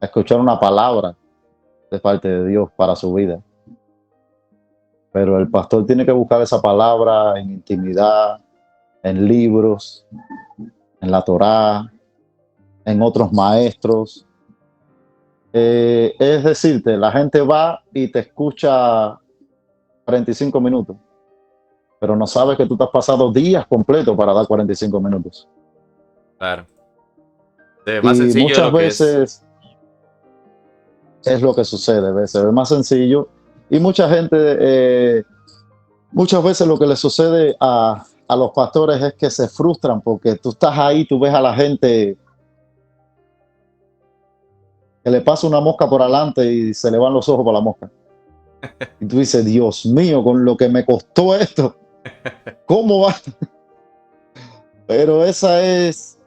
escuchar una palabra de parte de Dios para su vida. Pero el pastor tiene que buscar esa palabra en intimidad, en libros, en la Torá, en otros maestros. Es decirte, la gente va y te escucha 45 minutos, pero no sabes que tú te has pasado días completos para dar 45 minutos. Claro. Más sencillo muchas veces es lo que sucede, se ve más sencillo, y mucha gente, muchas veces lo que le sucede a los pastores es que se frustran porque tú estás ahí, tú ves a la gente que le pasa una mosca por adelante y se le van los ojos por la mosca. Y tú dices, Dios mío, con lo que me costó esto, ¿cómo va? Pero esa es,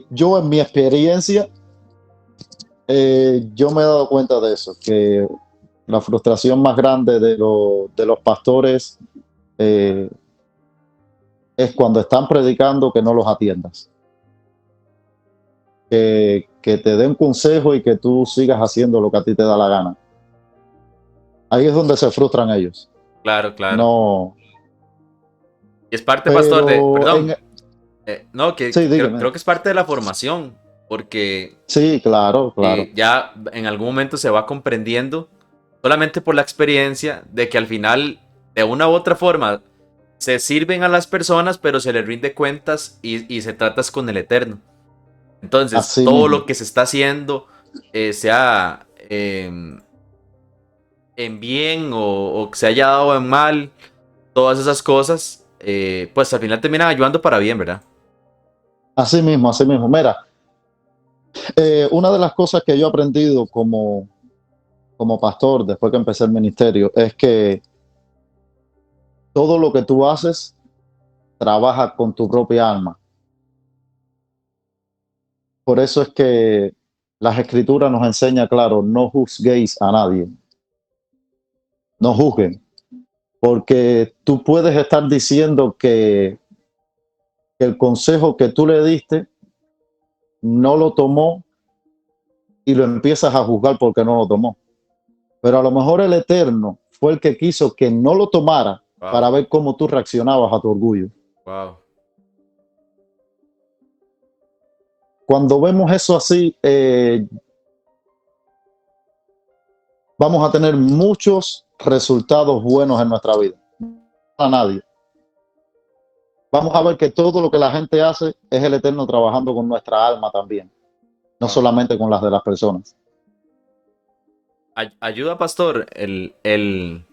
yo en mi experiencia, yo me he dado cuenta de eso, que la frustración más grande de los pastores es cuando están predicando que no los atiendas. Que te den consejo y que tú sigas haciendo lo que a ti te da la gana. Ahí es donde se frustran ellos. Claro. No. Y es parte, pastor, de... Perdón. No, Sí, dígame. creo que es parte de la formación, porque Sí, claro, claro. ya en algún momento se va comprendiendo, solamente por la experiencia, de que al final, de una u otra forma, se sirven a las personas, pero se les rinde cuentas y se tratas con el Eterno. Entonces, Así todo mismo. lo que se está haciendo, sea en bien o que se haya dado en mal, todas esas cosas, pues al final terminan ayudando para bien, ¿verdad? Así mismo, así mismo. Mira, una de las cosas que yo he aprendido como pastor después que empecé el ministerio es que todo lo que tú haces trabaja con tu propia alma. Por eso es que las escrituras nos enseña, claro, no juzguéis a nadie, no juzguen, porque tú puedes estar diciendo que el consejo que tú le diste no lo tomó y lo empiezas a juzgar porque no lo tomó. Pero a lo mejor el Eterno fue el que quiso que no lo tomara Wow, para ver cómo tú reaccionabas a tu orgullo. wow. Cuando vemos eso así, vamos a tener muchos resultados buenos en nuestra vida. A nadie. Vamos a ver que todo lo que la gente hace es el Eterno trabajando con nuestra alma también, no Wow. solamente con las de las personas. Ayuda, pastor. El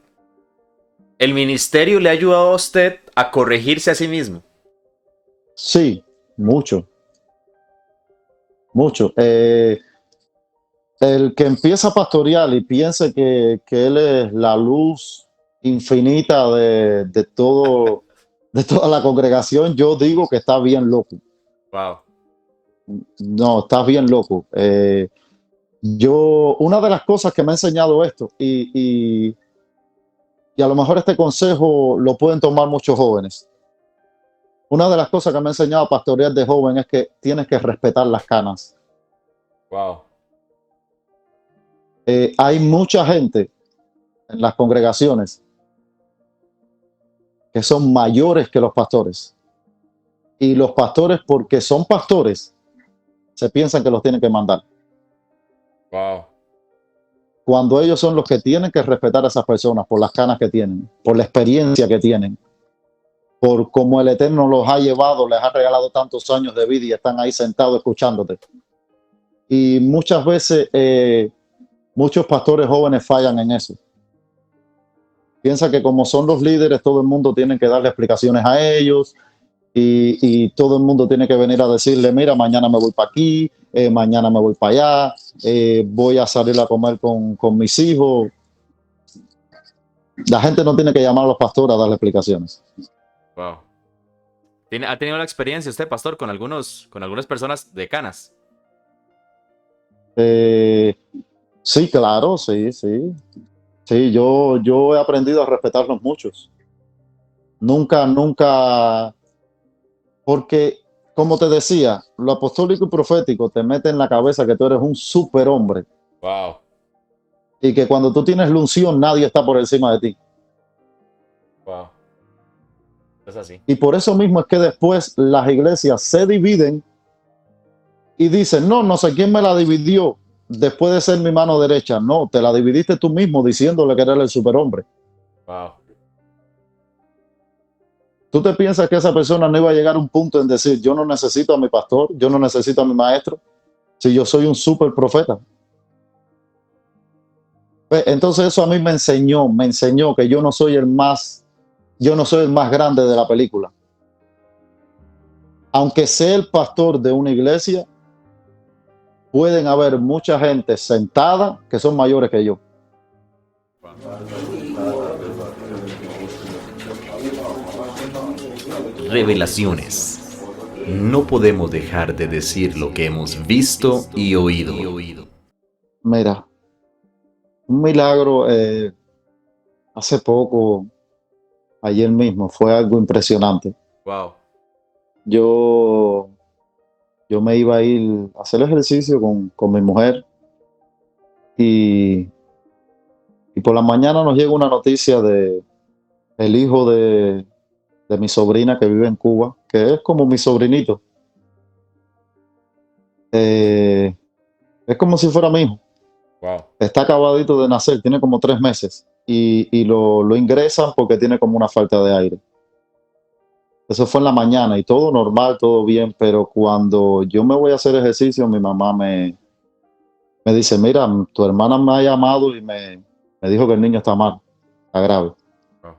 ministerio le ha ayudado a usted a corregirse a sí mismo. Sí, mucho, mucho. El que empieza a pastorear y piensa que él es la luz infinita de toda la congregación, yo digo que está bien loco. Wow. No, está bien loco. Una de las cosas que me ha enseñado esto, y a lo mejor este consejo lo pueden tomar muchos jóvenes. Una de las cosas que me ha enseñado a pastorear de joven es que tienes que respetar las canas. Wow. Hay mucha gente en las congregaciones que son mayores que los pastores. Y los pastores, porque son pastores, se piensan que los tienen que mandar. Wow. Cuando ellos son los que tienen que respetar a esas personas por las canas que tienen, por la experiencia que tienen, por cómo el Eterno los ha llevado, les ha regalado tantos años de vida y están ahí sentados escuchándote. Y muchas veces muchos pastores jóvenes fallan en eso. Piensa que como son los líderes, todo el mundo tiene que darle explicaciones a ellos y todo el mundo tiene que venir a decirle, mira, mañana me voy para aquí, mañana me voy para allá, voy a salir a comer con mis hijos. La gente no tiene que llamar a los pastores a darle explicaciones. Wow. ¿Ha tenido la experiencia usted, pastor, con algunas personas de canas? Eh, sí, claro, sí, sí. Sí, yo he aprendido a respetarlos muchos. Nunca, nunca, porque como te decía, lo apostólico y profético te mete en la cabeza que tú eres un superhombre Wow. y que cuando tú tienes la unción nadie está por encima de ti. Wow. Es así. Y por eso mismo es que después las iglesias se dividen y dicen, no, no sé quién me la dividió después de ser mi mano derecha. No, te la dividiste tú mismo diciéndole que eres el superhombre. Wow. ¿Tú te piensas que esa persona no iba a llegar a un punto en decir, yo no necesito a mi pastor, yo no necesito a mi maestro, si yo soy un super profeta? Pues, entonces eso a mí me enseñó que yo no soy el más grande de la película. Aunque sea el pastor de una iglesia, pueden haber mucha gente sentada que son mayores que yo. Revelaciones. No podemos dejar de decir lo que hemos visto y oído. Mira, un milagro hace poco, ayer mismo, fue algo impresionante. Wow. Yo, yo me iba a ir a hacer ejercicio con mi mujer y, y por la mañana nos llega una noticia de el hijo de mi sobrina que vive en Cuba. que es como mi sobrinito. Es como si fuera mi hijo. Wow. Está acabadito de nacer, tiene como 3 meses. Y lo ingresan porque tiene como una falta de aire. Eso fue en la mañana y todo normal, todo bien, pero cuando yo me voy a hacer ejercicio, mi mamá me dice, mira, tu hermana me ha llamado y me dijo que el niño está mal, está grave. Wow.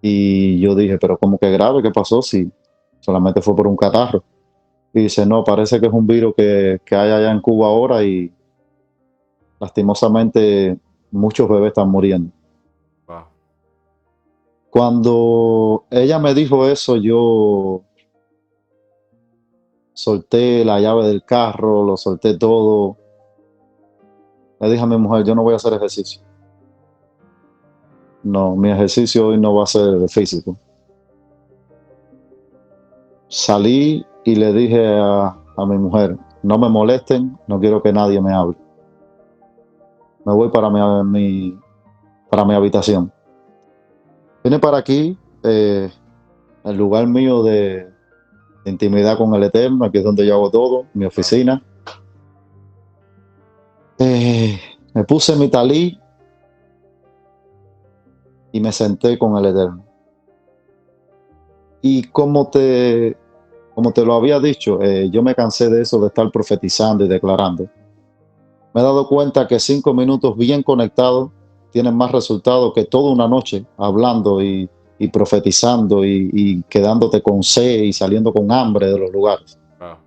Y yo dije, pero ¿cómo que grave? ¿Qué pasó? Si solamente fue por un catarro. Y dice, no, parece que es un virus que hay allá en Cuba ahora y lastimosamente muchos bebés están muriendo. Wow. Cuando ella me dijo eso, yo solté la llave del carro, lo solté todo. Le dije a mi mujer, yo no voy a hacer ejercicio. No, mi ejercicio hoy no va a ser físico. Salí y le dije a mi mujer, no me molesten, no quiero que nadie me hable. Me voy para mi habitación. Vine para aquí, el lugar mío de intimidad con el Eterno, aquí es donde yo hago todo, mi oficina. Me puse mi talí y me senté con el Eterno. Y como te lo había dicho, yo me cansé de eso, de estar profetizando y declarando. Me he dado cuenta que 5 minutos bien conectados tienen más resultados que toda una noche hablando y profetizando y quedándote con sed y saliendo con hambre de los lugares. Wow.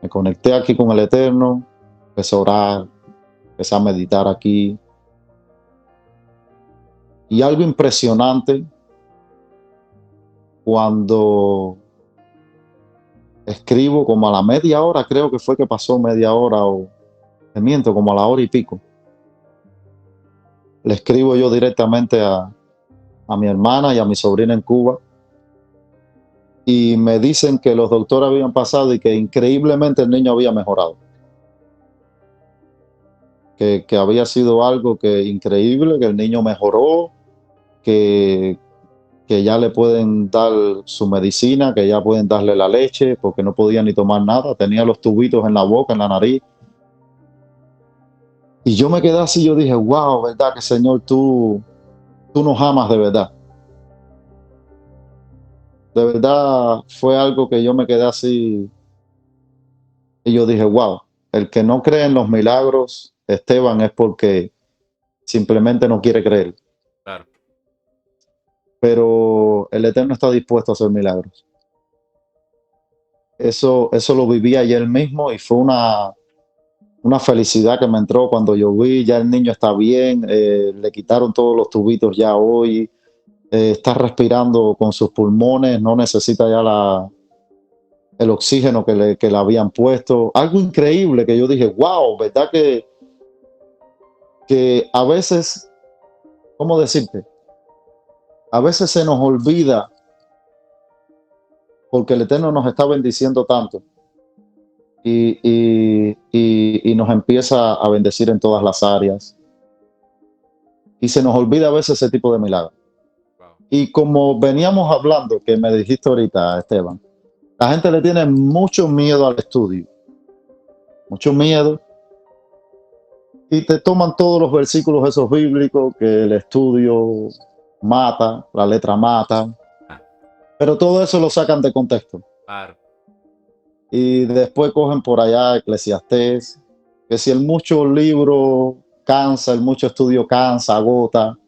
Me conecté aquí con el Eterno, empecé a orar, empecé a meditar aquí. Y algo impresionante, cuando escribo como a la media hora, creo que fue que pasó media hora o te miento, como a la hora y pico. Le escribo yo directamente a mi hermana y a mi sobrina en Cuba y me dicen que los doctores habían pasado y que increíblemente el niño había mejorado. Que había sido algo que increíble, que el niño mejoró, que ya le pueden dar su medicina, que ya pueden darle la leche, porque no podía ni tomar nada, tenía los tubitos en la boca, en la nariz. Y yo me quedé así, yo dije, wow, ¿verdad que Señor, tú nos amas de verdad? De verdad fue algo que yo me quedé así y yo dije, wow, el que no cree en los milagros, Esteban, es porque simplemente no quiere creer. Claro. Pero el Eterno está dispuesto a hacer milagros. Eso lo viví ayer mismo y fue una felicidad que me entró cuando yo vi, ya el niño está bien, le quitaron todos los tubitos ya hoy, está respirando con sus pulmones, no necesita ya el oxígeno que le habían puesto. Algo increíble que yo dije, wow, ¿verdad que a veces, ¿cómo decirte? A veces se nos olvida porque el Eterno nos está bendiciendo tanto y nos empieza a bendecir en todas las áreas. Y se nos olvida a veces ese tipo de milagros. Wow. Y como veníamos hablando, que me dijiste ahorita, Esteban, la gente le tiene mucho miedo al estudio, mucho miedo, y te toman todos los versículos esos bíblicos, que el estudio mata, la letra mata, pero todo eso lo sacan de contexto. Claro. Y después cogen por allá Eclesiastés, que si el mucho libro cansa, el mucho estudio cansa, agota,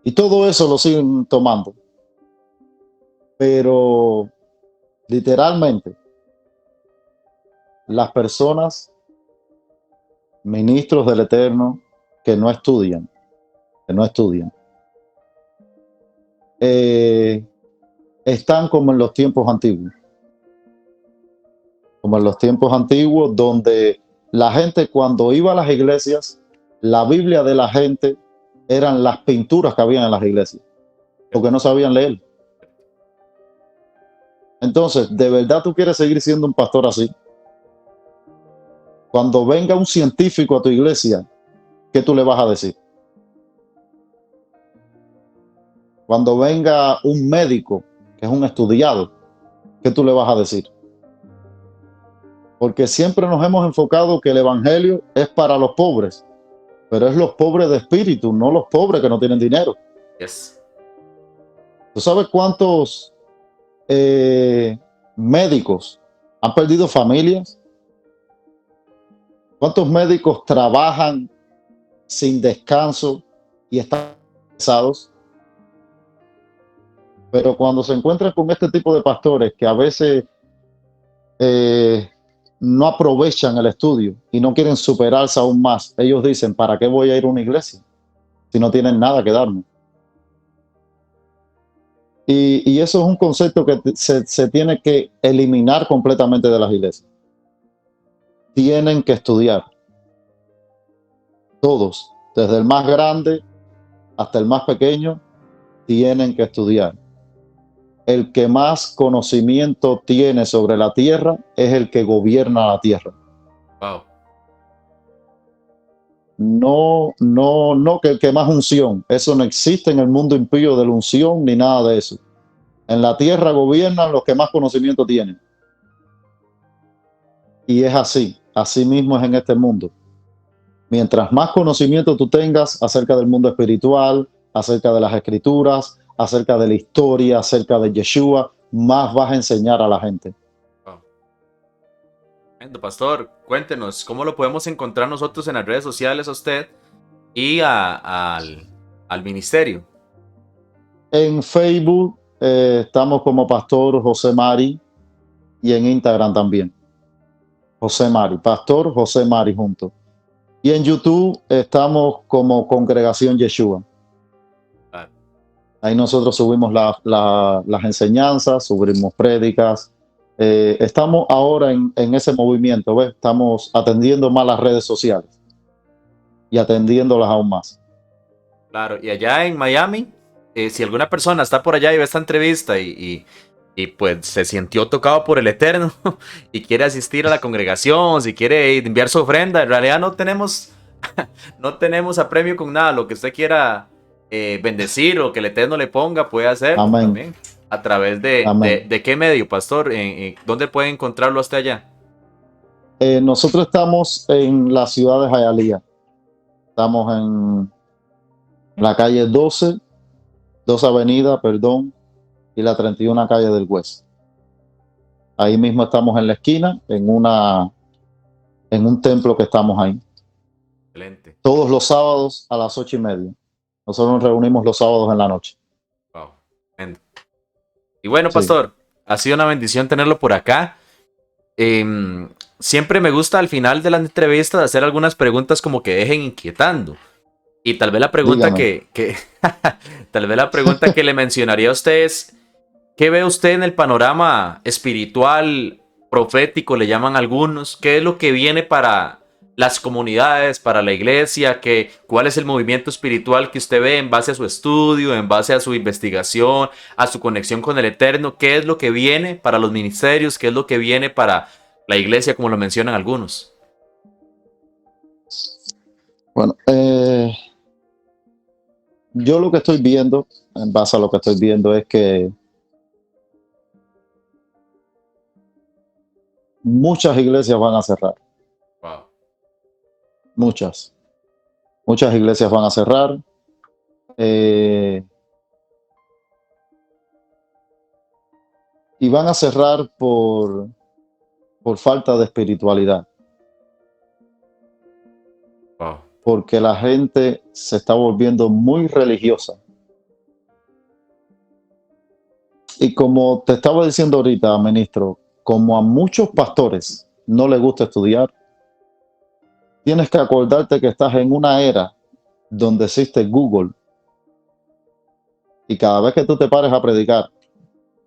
y todo eso lo siguen tomando. Pero literalmente, las personas, ministros del Eterno, que no estudian, están como en los tiempos antiguos. Como en los tiempos antiguos, donde la gente, cuando iba a las iglesias, la Biblia de la gente eran las pinturas que habían en las iglesias, porque no sabían leer. Entonces, ¿de verdad tú quieres seguir siendo un pastor así? Cuando venga un científico a tu iglesia, ¿qué tú le vas a decir? Cuando venga un médico, que es un estudiado, ¿qué tú le vas a decir? Porque siempre nos hemos enfocado que el evangelio es para los pobres, pero es los pobres de espíritu, no los pobres que no tienen dinero. Yes. ¿Tú sabes cuántos médicos han perdido familias? ¿Cuántos médicos trabajan sin descanso y están cansados? Pero cuando se encuentran con este tipo de pastores que a veces no aprovechan el estudio y no quieren superarse aún más, ellos dicen, ¿para qué voy a ir a una iglesia si no tienen nada que darme? Y eso es un concepto que se tiene que eliminar completamente de las iglesias. Tienen que estudiar. Todos, desde el más grande hasta el más pequeño, tienen que estudiar. El que más conocimiento tiene sobre la tierra es el que gobierna la tierra. Wow. No que el que más unción. Eso no existe en el mundo impío de la unción ni nada de eso. En la tierra gobiernan los que más conocimiento tienen. Y es así. Así mismo es en este mundo. Mientras más conocimiento tú tengas acerca del mundo espiritual, acerca de las escrituras, acerca de la historia, acerca de Yeshua, más vas a enseñar a la gente. Wow. Pastor, cuéntenos, ¿cómo lo podemos encontrar nosotros en las redes sociales a usted y al ministerio? En Facebook estamos como Pastor José Mari y en Instagram también. José Mari, Pastor José Mari juntos. Y en YouTube estamos como Congregación Yeshua. Ahí nosotros subimos las enseñanzas, subimos prédicas. Estamos ahora en ese movimiento, ¿ves? Estamos atendiendo más las redes sociales y atendiéndolas aún más. Claro, y allá en Miami, si alguna persona está por allá y ve esta entrevista y pues se sintió tocado por el Eterno y quiere asistir a la congregación, si quiere enviar su ofrenda, en realidad no tenemos apremio con nada. Lo que usted quiera bendecir o que el Eterno le ponga, puede hacer. Amén. También. ¿A través de qué medio, pastor? ¿Dónde puede encontrarlo hasta allá? Nosotros estamos en la ciudad de Hialeah. Estamos en la calle 12 avenida, perdón, y la 31 calle del West. Ahí mismo estamos en la esquina, en un templo que estamos ahí. Excelente. Todos los sábados a las 8:30. Nosotros nos reunimos los sábados en la noche. Wow. Y bueno, pastor, ha sido una bendición tenerlo por acá. Siempre me gusta al final de las entrevistas hacer algunas preguntas como que dejen inquietando. Y tal vez la pregunta tal vez la pregunta que le mencionaría a usted es, ¿qué ve usted en el panorama espiritual, profético, le llaman algunos? ¿Qué es lo que viene para las comunidades, para la iglesia? ¿Cuál es el movimiento espiritual que usted ve en base a su estudio, en base a su investigación, a su conexión con el Eterno? ¿Qué es lo que viene para los ministerios? ¿Qué es lo que viene para la iglesia, como lo mencionan algunos? Bueno, yo lo que estoy viendo, en base a lo que estoy viendo, es que muchas iglesias van a cerrar. Wow. Muchas iglesias van a cerrar. Y van a cerrar por falta de espiritualidad. Wow. Porque la gente se está volviendo muy religiosa. Y como te estaba diciendo ahorita, ministro, como a muchos pastores no les gusta estudiar, tienes que acordarte que estás en una era donde existe Google. Y cada vez que tú te pares a predicar,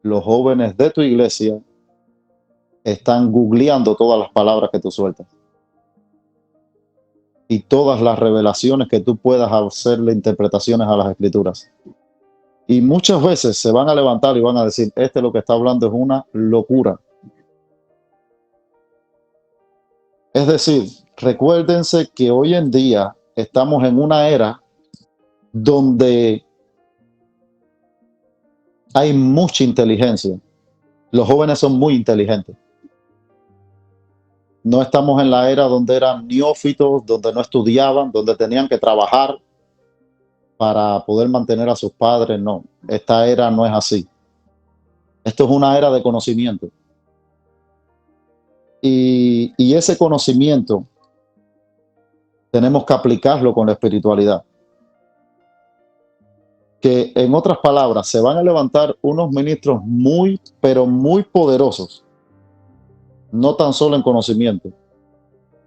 los jóvenes de tu iglesia están googleando todas las palabras que tú sueltas. Y todas las revelaciones que tú puedas hacerle interpretaciones a las escrituras. Y muchas veces se van a levantar y van a decir, lo que está hablando es una locura. Es decir, recuérdense que hoy en día estamos en una era donde hay mucha inteligencia. Los jóvenes son muy inteligentes. No estamos en la era donde eran neófitos, donde no estudiaban, donde tenían que trabajar para poder mantener a sus padres. No, esta era no es así. Esto es una era de conocimiento. Y ese conocimiento tenemos que aplicarlo con la espiritualidad. Que en otras palabras, se van a levantar unos ministros muy, pero muy poderosos. No tan solo en conocimiento,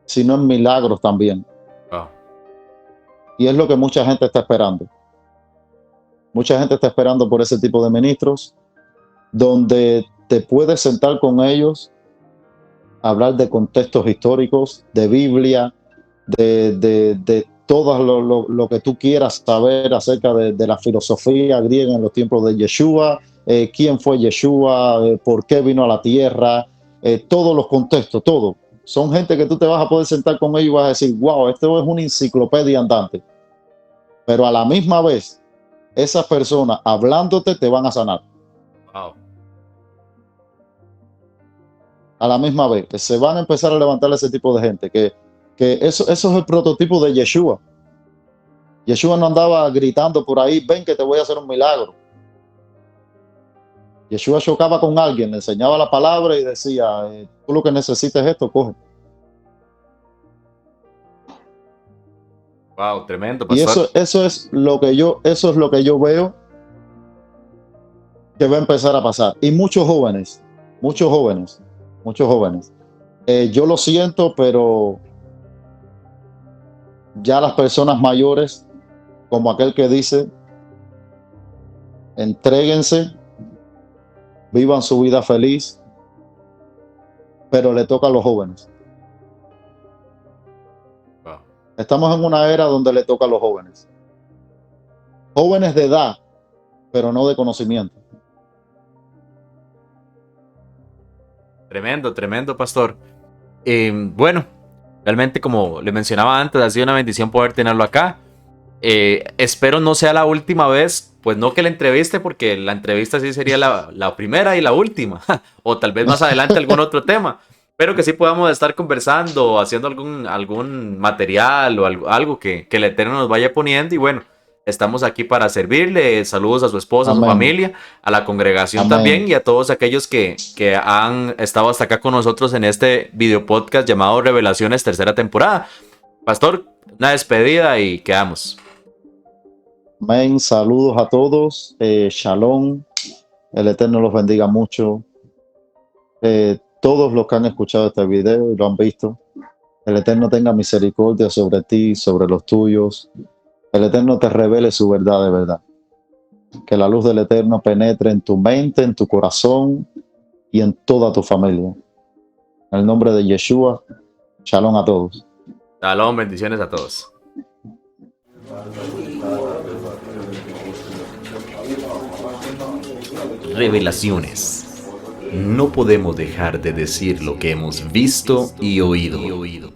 sino en milagros también. Wow. Y es lo que mucha gente está esperando. Mucha gente está esperando por ese tipo de ministros, donde te puedes sentar con ellos, hablar de contextos históricos, de Biblia, de todo lo que tú quieras saber acerca de la filosofía griega en los tiempos de Yeshua, quién fue Yeshua, por qué vino a la tierra, todos los contextos, todo. Son gente que tú te vas a poder sentar con ellos y vas a decir, wow, esto es una enciclopedia andante. Pero a la misma vez, esas personas hablándote te van a sanar. Wow. A la misma vez, se van a empezar a levantar ese tipo de gente, que eso es el prototipo de Yeshua. Yeshua no andaba gritando por ahí, ven que te voy a hacer un milagro. Yeshua chocaba con alguien, le enseñaba la palabra y decía, tú lo que necesites es esto, coge. Wow, tremendo, pastor. Y eso es lo que yo veo que va a empezar a pasar. Y muchos jóvenes. Yo lo siento, pero ya las personas mayores, como aquel que dice, entréguense, vivan su vida feliz, pero le toca a los jóvenes. Wow. Estamos en una era donde le toca a los jóvenes. Jóvenes de edad, pero no de conocimiento. Tremendo, tremendo, pastor. Bueno, realmente como le mencionaba antes, ha sido una bendición poder tenerlo acá. Espero no sea la última vez, pues no que la entreviste, porque la entrevista sí sería la primera y la última, o tal vez más adelante algún otro tema, pero que sí podamos estar conversando, haciendo algún material o algo que el Eterno nos vaya poniendo. Y bueno, estamos aquí para servirle. Saludos a su esposa, a su familia, a la congregación también, y a todos aquellos que han estado hasta acá con nosotros en este video podcast llamado Revelaciones, tercera temporada. Pastor, una despedida y quedamos. Amén. Saludos a todos. Shalom. El Eterno los bendiga mucho. Todos los que han escuchado este video y lo han visto, el Eterno tenga misericordia sobre ti, sobre los tuyos. El Eterno te revele su verdad de verdad. Que la luz del Eterno penetre en tu mente, en tu corazón y en toda tu familia. En el nombre de Yeshua, shalom a todos. Shalom, bendiciones a todos. Revelaciones. No podemos dejar de decir lo que hemos visto y oído.